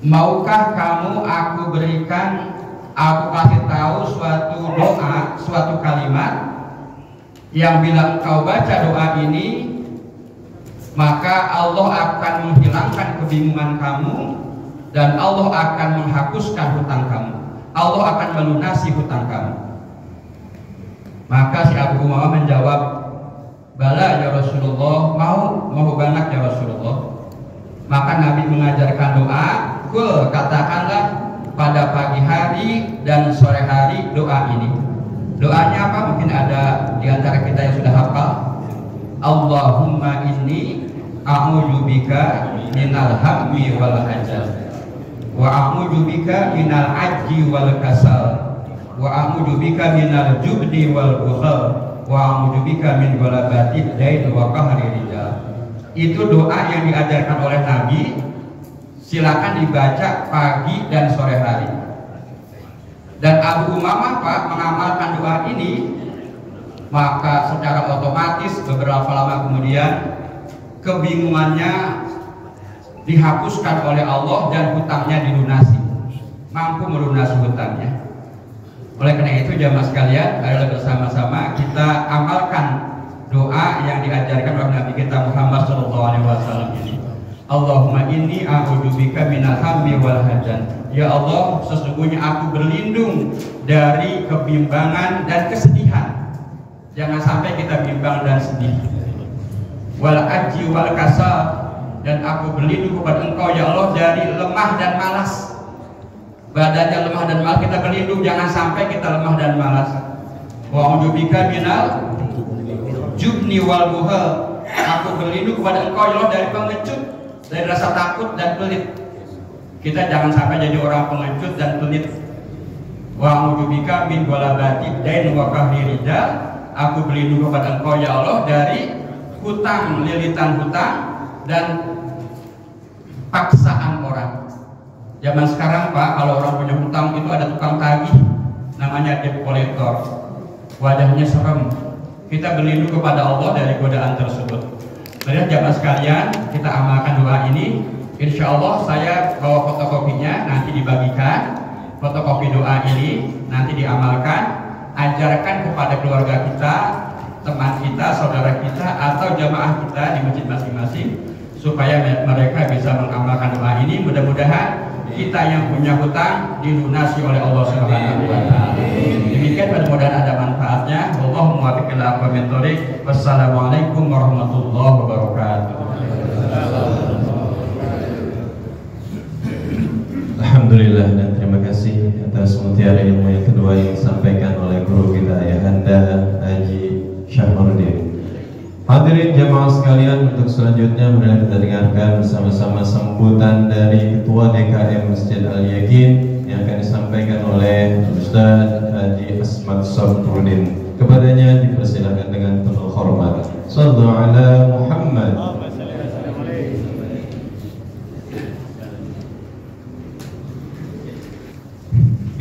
maukah kamu aku berikan, aku kasih tahu suatu doa, suatu kalimat yang bila engkau baca doa ini, maka Allah akan menghilangkan kebingungan kamu dan Allah akan menghapuskan hutang kamu, Allah akan melunasi hutang kamu. Maka si Abu Umamah menjawab, bala ya Rasulullah, mau banget ya Rasulullah. Maka Nabi mengajarkan doa, kul katakanlah pada pagi hari dan sore hari doa ini. Doanya apa? Mungkin ada di antara kita yang sudah hafal. Allahumma inni a'udzubika minal hammi wal hajal, wa a'udzubika minal ajzi wal kasal, wa a'udzubika minal jubni wal bukhal, wa a'udzubika min ghalabatid dain wa qahri rijal. Itu doa yang diajarkan oleh Nabi. Silakan dibaca pagi dan sore hari. Dan Abu Umamah Pak mengamalkan doa ini, maka secara otomatis beberapa lama kemudian kebingungannya dihapuskan oleh Allah dan hutangnya dilunasi, mampu melunasi hutangnya. Oleh karena itu jamaah sekalian, ayolah bersama-sama kita amalkan doa yang diajarkan oleh Nabi kita Muhammad SAW ini. Allahumma inni a'udzubika minal hammi wal hazan. Ya Allah, sesungguhnya aku berlindung dari kebimbangan dan kesedihan. Jangan sampai kita bimbang dan sedih. Wal ajzi wal kasal, dan aku berlindung kepada Engkau ya Allah dari lemah dan malas. Badannya lemah dan malas, kita berlindung jangan sampai kita lemah dan malas. Wa a'udzubika minal jubni wal bukhal. Aku berlindung kepada Engkau ya Allah dari pengecut, dari rasa takut dan pelit. Kita jangan sampai jadi orang pengecut dan pelit. Wa a'udzubika min ghalabatid dain wa qahri rijal. Aku berlindung kepada Engkau ya Allah dari hutang, lilitan hutang dan paksaan orang. Zaman sekarang Pak, kalau orang punya hutang itu ada tukang tagih, namanya debt collector. Wajahnya serem. Kita berlindung kepada Allah dari godaan tersebut. Mari jamaah sekalian, kita amalkan doa ini. Insya Allah saya bawa fotokopinya, nanti dibagikan. Fotokopi doa ini nanti diamalkan. Ajarkan kepada keluarga kita, teman kita, saudara kita, atau jamaah kita di masjid masing-masing, supaya mereka bisa mengamalkan doa ini. Mudah-mudahan kita yang punya hutang dilunasi oleh Allah Subhanahu wa Ta'ala. Demikian, mudah-mudahan ada manfaatnya. Wallahu muwaffiq ila aqwamit thoriq. Wassalamualaikum warahmatullahi wabarakatuh. Alhamdulillah, dan terima kasih atas mutiara ilmu yang kedua yang disampaikan oleh guru kita Ayahanda Haji Syahruddin. Hadirin jamaah sekalian, untuk selanjutnya mari kita dengarkan bersama-sama sambutan dari Ketua DKM Masjid Al-Yakin yang akan disampaikan oleh Ustaz Haji Asmad Sabruddin. Kepadanya dipersilakan dengan penuh hormat. Shallu ala Muhammad.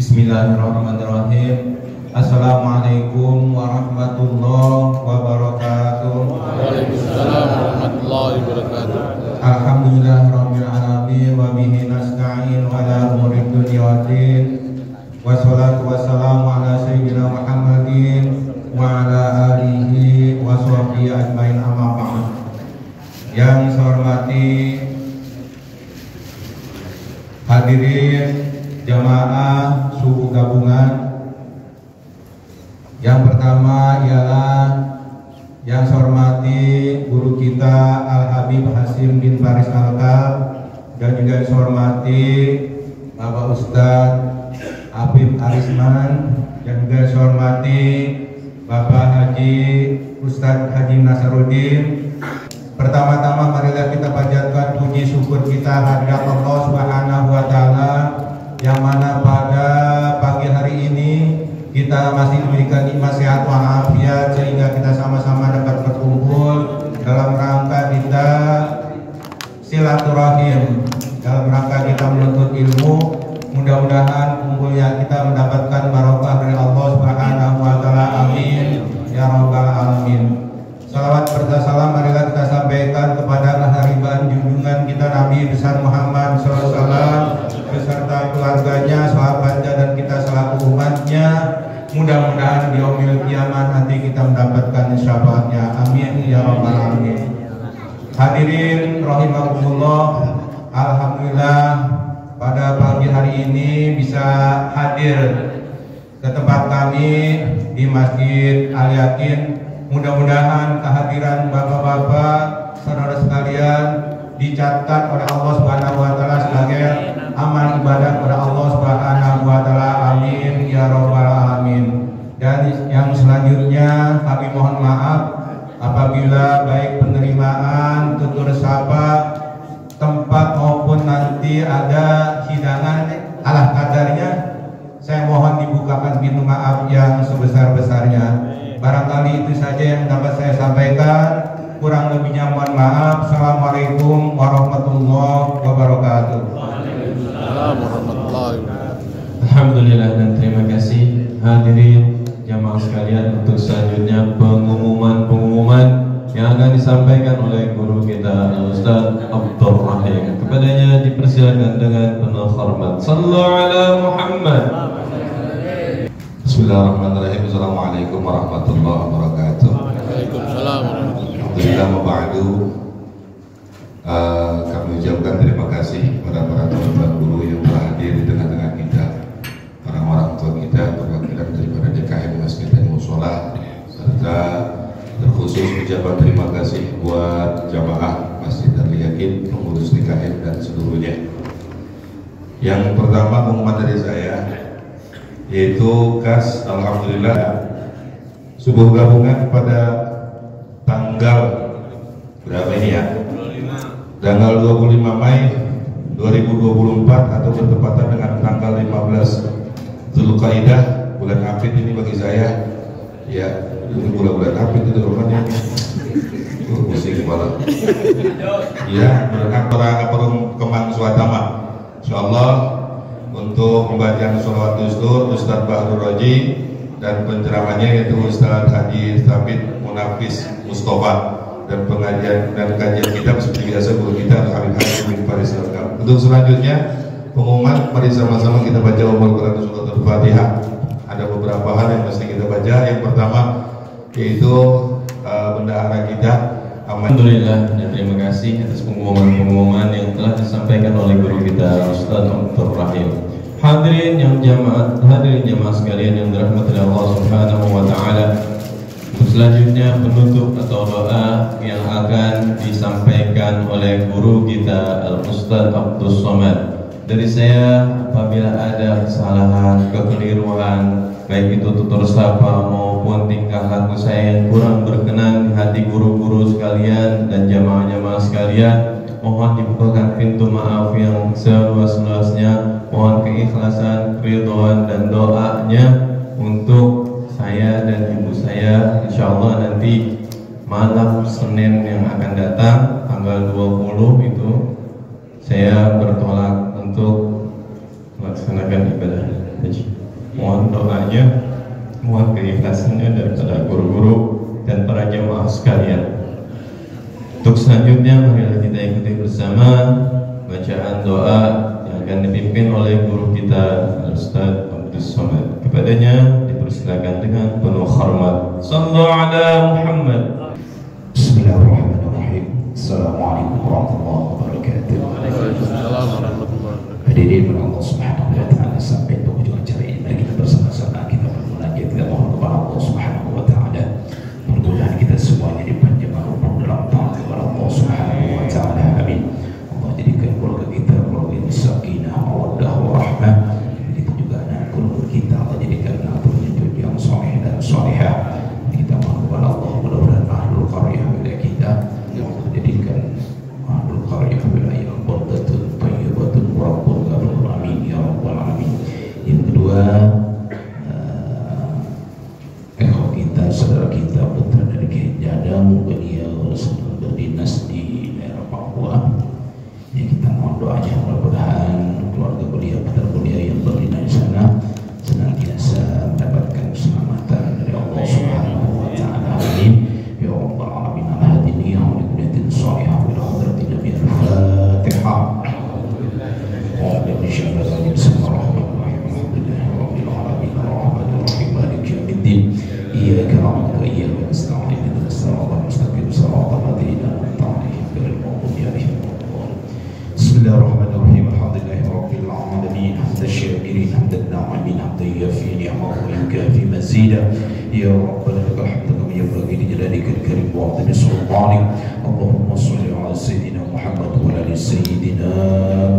Bismillahirrahmanirrahim. Assalamualaikum warahmatullahi wabarakatuh. Waalaikumsalam warahmatullahi wabarakatuh. Alhamdulillahirabbil alamin wa bihi nasta'in wa ala umuri dunya waddin. Wassalatu wassalamu ala sayyidina Muhammadin wa ala alihi wa sahbihi ajmain, amma ba'd. Yang saya hormati hadirin jamaah suku gabungan. Yang pertama ialah yang saya hormati guru kita Al-Habib Hasim bin Faris Al-Kab, dan juga yang saya hormati Bapak Ustadz Habib Arisman, yang juga saya hormati Bapak Haji Ustadz Haji Nasaruddin. Pertama-tama marilah kita panjatkan puji syukur kita hadirat Allah Subhanahu wa taala yang mana pada pagi hari ini kita masih diberikan nikmat sehat walafiat sehingga kita sama-sama dapat berkumpul dalam rangka kita silaturahim, dalam rangka kita menuntut ilmu. Mudah-mudahan kumpulnya kita mendapatkan barokah dari Allah Subhanahu wa taala. Amin ya rabbal alamin. Salawat serta salam marilah kita sampaikan kepada haribaan junjungan kita Nabi besar Muhammad SAW beserta keluarganya, sahabatnya, dan kita selaku umatnya. Mudah-mudahan di yaumil kiamat nanti kita mendapatkan syafaatnya. Amin ya rabbal alamin. Hadirin rahimakumullah, alhamdulillah pada pagi hari ini bisa hadir ke tempat kami di Masjid Al Yakin. Mudah-mudahan kehadiran bapak-bapak saudara sekalian dicatat oleh Allah Subhanahu wa taala sebagai amal ibadah kepada Allah Subhanahu wa taala. Amin ya rabbal alamin. Dan yang selanjutnya kami mohon maaf apabila baik penerimaan, tutur sapa, tempat maupun nanti ada hidangan ala kadarnya, saya mohon dibukakan pintu maaf yang sebesar-besarnya. Barangkali itu saja yang dapat saya sampaikan. Kurang lebihnya mohon maaf. Assalamualaikum warahmatullahi wabarakatuh. Alhamdulillah dan terima kasih hadirin jamaah sekalian. Untuk selanjutnya pengumuman yang akan disampaikan oleh guru kita Ustaz Abdul Rahim. Kepadanya dipersilakan dengan penuh hormat. Sallu ala Muhammad. Bismillahirrahmanirrahim. Assalamualaikum warahmatullahi wabarakatuh. Waalaikumsalam. Alhamdulillah maba'du. Kami ucapkan terima kasih kepada para tuan guru yang telah hadir di tengah-tengah kita, para orang tua kita, perwakilan daripada DKM Masjid dan Musola, serta terkhusus ucapan terima kasih buat jamaah Masjid Al Yakin, pengurus DKM dan seluruhnya. Yang pertama pengumuman dari saya yaitu kas alhamdulillah subuh gabungan pada tanggal berapa ini ya? Tanggal 25 Mei 2024 atau bertepatan dengan tanggal 15 Zulqaidah, bulan Apit ini bagi saya ya, ini bulan Apit itu rupanya pusing kepala ya, bulan Aparum Kemang Suatama. Insyaallah untuk pembacaan sholawat Dustur Ustadz Bahrul Raji dan penceramahnya yaitu Ustadz Haji Thabit Munafis Mustafa, dan pengajian dan kajian kitab seperti biasa guru kita Habib Haji bin Faris Al-Qam. Untuk selanjutnya pengumuman, mari sama-sama kita baca Al-Quran dan Surat Al-Fatihah. Ada beberapa hal yang mesti kita baca. Yang pertama yaitu bendahara kita. Alhamdulillah dan terima kasih atas pengumuman-pengumuman yang telah disampaikan oleh guru kita Ustaz Abdul Rahim. Hadirin jamaah sekalian yang dirahmati Allah Subhanahu wa taala. Selanjutnya penutup atau doa yang akan disampaikan oleh guru kita Al-Ustaz Abdul Somad. Dari saya, apabila ada kesalahan, kekeliruan, baik itu tutur sapa maupun tingkah laku saya yang kurang berkenan di hati guru-guru sekalian dan jamaah-jamaah sekalian, mohon dibukakan pintu maaf yang seluas-luasnya. Mohon keikhlasan, keridhaan dan doanya untuk saya dan ibu saya. Insyaallah nanti malam Senin yang akan datang tanggal 20 itu saya bertolak untuk melaksanakan ibadah haji. Mohon doanya, mohon keikhlasannya daripada guru-guru dan para jamaah sekalian. Untuk selanjutnya marilah kita ikuti bersama bacaan doa yang akan dipimpin oleh guru kita Ustaz Abdul Somad. Kepadanya dipersilakan dengan penuh hormat. Sallu ala Muhammad. Bismillahirrahmanirrahim. Assalamualaikum warahmatullahi wabarakatuh. Waalaikumsalam warahmatullahi wabarakatuh. Hadirin Allah Subhanahu wa taala, sampai penghujung acara ini mari kita bersama-sama kita bermunajat, kita mohon kepada Allah Subhanahu wa taala mudah-mudahan kita semuanya dipanjangkan umur dalam taat kepada Allah Subhanahu wa taala. Amin. Allah jadikan keluarga kita keluarga yang sakinah, mawaddah, warahmah. Begitu juga anak beliau sedang berdinas di daerah Papua. Ya, kita mohon doanya mudah-mudahan keluarga beliau, putra beliau yang berdinas di sana senantiasa mendapatkan keselamatan dari Allah Subhanahu wa taala. Amin. Ya rabbal alamin. Ala hadini wa likulli shalihah wa hadratin nabi al-Fatihah. Wa bi syahadatin bismillahirrahmanirrahim. Alhamdulillahirabbil alamin arrahmanir rahim maliki yaumiddin. Iyyaka na'budu wa iyyaka nasta'in. Ihdinas siratal mustaqim siratal ladzina an'amta 'alaihim ghairil maghdubi 'alaihim waladdallin. Bismillahirrahmanirrahim. Alhamdulillahirabbil alamin. Hamdan syakirin, hamdan na'imin, hamdan yafi ni'amahu wa yukafi mazidah. Ya Rabbana lakal hamdu kama yanbaghi li jalalikal karim wa 'azimi sultanik. Allahumma shalli 'ala sayyidina Muhammad wa 'ala sayyidina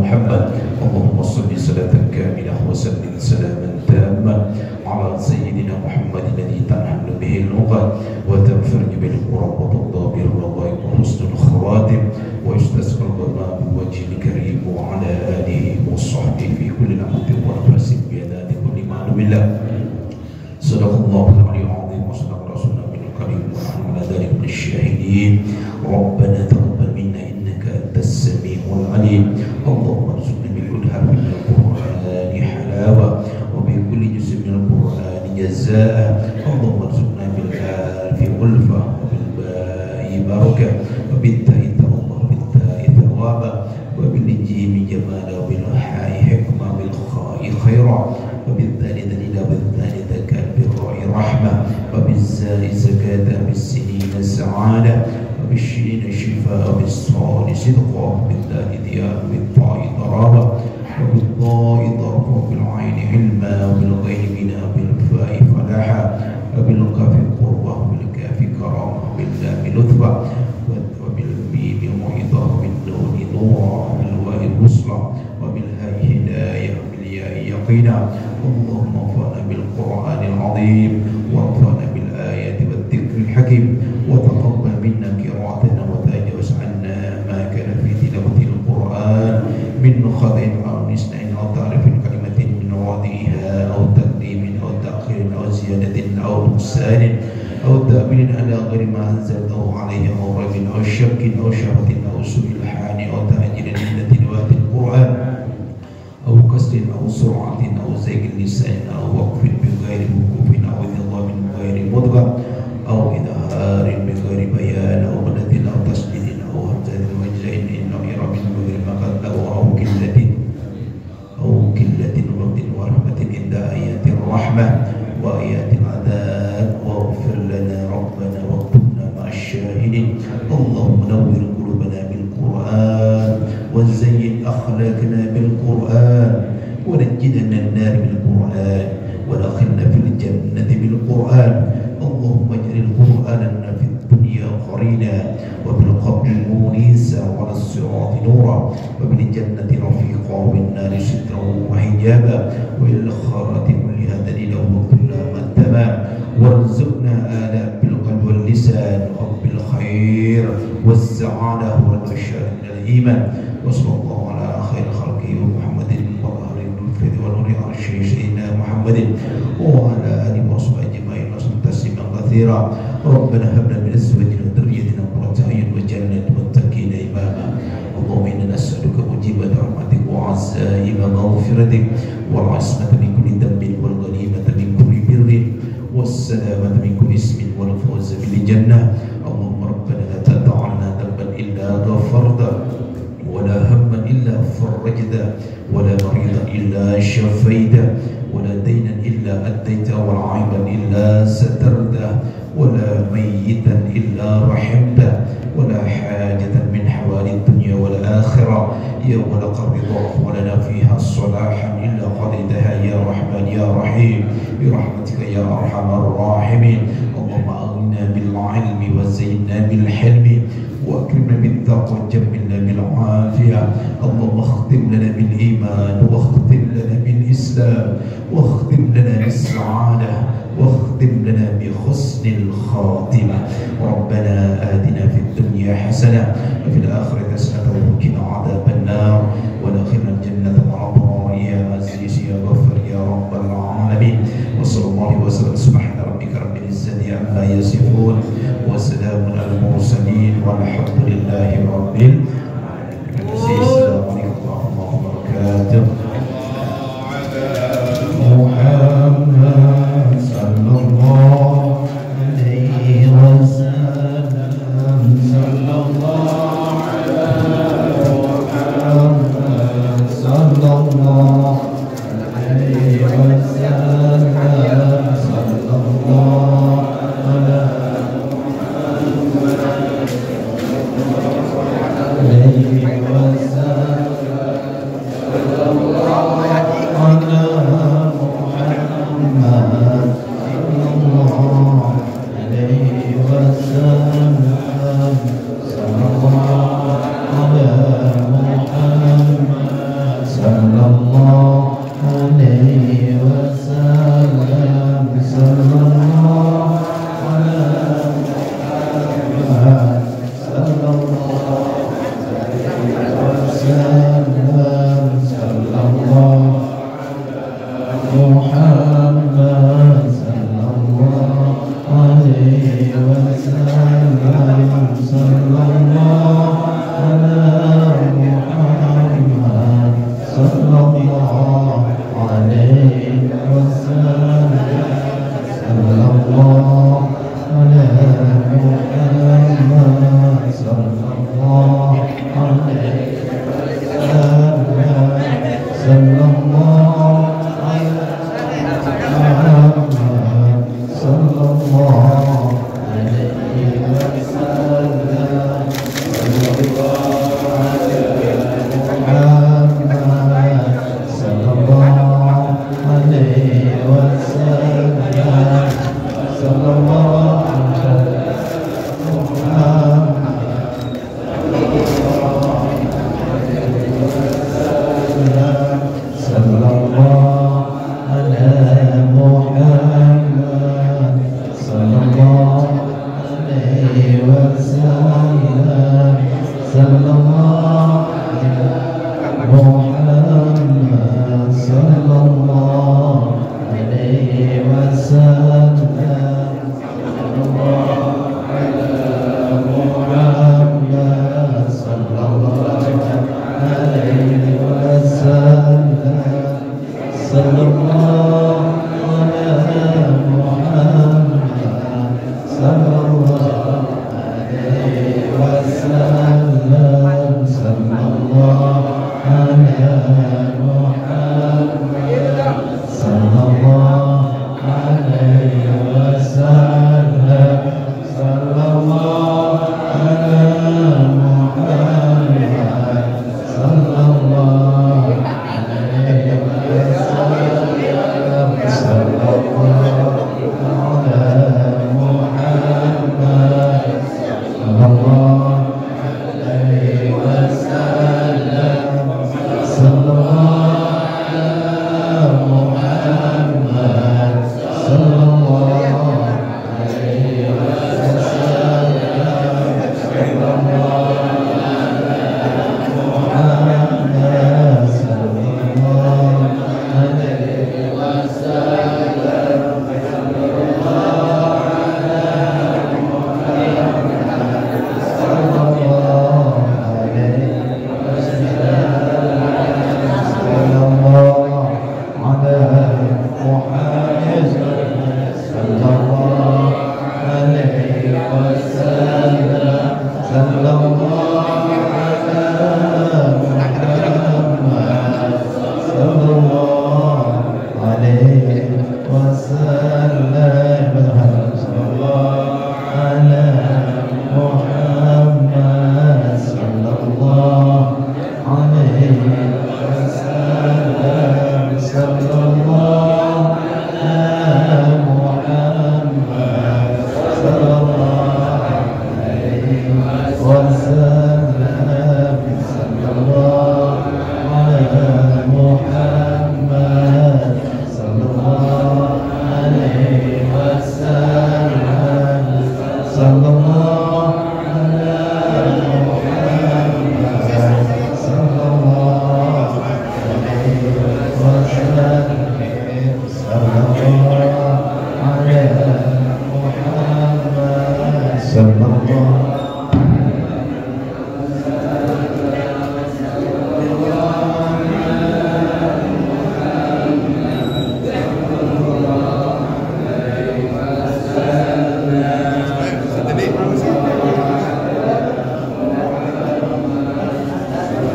Muhammad. Allahumma shalli salatan kamilah wa sallim salaman tamman 'ala sayyidina Muhammad alladhi tanhalu bihi al-uqad wa tanfarju bihi al-qurab wa tudda bihi al-raghaib wa husnul khawatim wa yustasqa al-ghamam bi wajhil karim wa 'ala alihi wa sahbihi fi kulli lamatin wa nafasin bi yadati kulli ma'lubillah. Sadaqallahul aliyyul azim wa sadaqa rasuluna bil karim wa nahnu ala dzalika minasy syahidin. Rabbana taqabbal minna innaka antas samiul alim. Allahumma arzuqna bil huda min al-Qur'ani halawa wa bi kulli juz'in min al-Qur'ani jazaa. Allahumma arzuqna bil alfi ulfa wa bil ba'i barakah wa bit ta'i tawbah wa bit ta'i thawaba wa bil jimi jamala wa bil ha'i hikma bil kha'i khaira wa bil thani dalila bil thani رحمة وبالزاء زكاة بالسنين سعادة وبالشين شفاء وبالصاد صدقا وبالدال ضياء وبالطاء ضرابة وبالضاء ضرب وبالعين علما وبالغين بنا وبالفاء فلاحا وبالكاف قربة وبالكاف كرامة وباللام لطفا وبالميم موعظة وبالنون نورا وبالواء الوصلى وبالهاء هداية وبالياء يقينا. اللهم انفعنا بالقرآن العظيم وانفعنا بالآيات والذكر الحكيم وتقبل منا قراءتنا وتجاوز عنا ما كان في تلاوة القرآن من خطأ أو نسيان أو تعريف كلمة من وضعها أو تقديم أو تأخير أو زيادة أو نقصان أو تأويل على غير ما أنزلته عليه أو ريب أو شك أو شهوة أو سوء الحال أو تأجيل من تلاوة القرآن أو كسر أو سرعة أو زيغ اللسان أو وقف بغير وقوف أو إضغام بغير مدغم أو إظهار بغير بيان أو مدد أو تسديد أو همزة وجزاء إنه يرى من بغير مقال أو قلة رد ورحمة عند آيات الرحمة وآيات العذاب. واغفر لنا ربنا واكتبنا مع الشاهدين. اللهم نور قلوبنا بالقرآن وزين أخلاقنا بالقرآن ونجنا من النار بالقرآن ودخلنا في الجنة بالقرآن. اللهم اجعل القرآن لنا في الدنيا قرينا وفي القبر مونسا وعلى الصراط نورا وبالجنة رفيقا وبالنار سترا وحجابا وإلى الآخرة كلها دليلا وكلها تمام. وارزقنا آلاء بالقلب واللسان وحب الخير والسعادة والبشر من الإيمان. وصلى الله على خير خلقه محمد وآل الفيض ونور عرشه سيدنا محمد وعلى آله وصحبه أجمعين وسلم تسليما كثيرا. ربنا هب لنا من أزواجنا وذريتنا قرة أعين واجعلنا للمتقين إماما. اللهم إنا نسألك موجبات رحمتك وعزائم مغفرتك والعصمة من كل ذنب والغنيمة من كل بر والسلامة من كل اسم والفوز بالجنة. اللهم ربنا لا تدع لنا ذنبا إلا غفرته ولا هما إلا فرجته ولا مريضا إلا شفيته ولا دينا إلا أديته ولا عيبا إلا سترته ولا ميتا إلا رحمته ولا حاجة من حوالي الدنيا والآخرة يا ولق الرضا ولنا فيها صلاحا إلا قضيتها يا رحمن يا رحيم برحمتك يا أرحم الراحمين. اللهم أغننا بالعلم وزينا بالحلم وأكرمنا بالتقوى وجملنا بالعافية. اللهم اختم لنا بالإيمان واختم لنا بالإسلام واختم لنا بالسعادة واختم لنا بحسن الخاتمة. ربنا آتنا في الدنيا حسنة وفي الآخرة حسنة وقنا عذاب النار وادخلنا الجنة مع الأبرار يا عزيز يا غفار يا رب العالمين. وصلى الله وسلم. سبحان ربك رب العزة عما يصفون وسلام على المرسلين walhamdulillahi rabbil alamin. Assalamualaikum warahmatullahi wabarakatuh. Muhammad sallallahu alaihi wasallam, sallallahu alaihi wasallam,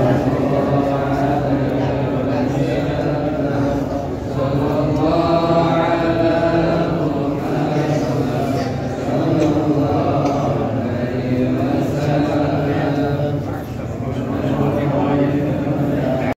Alhamdulillah.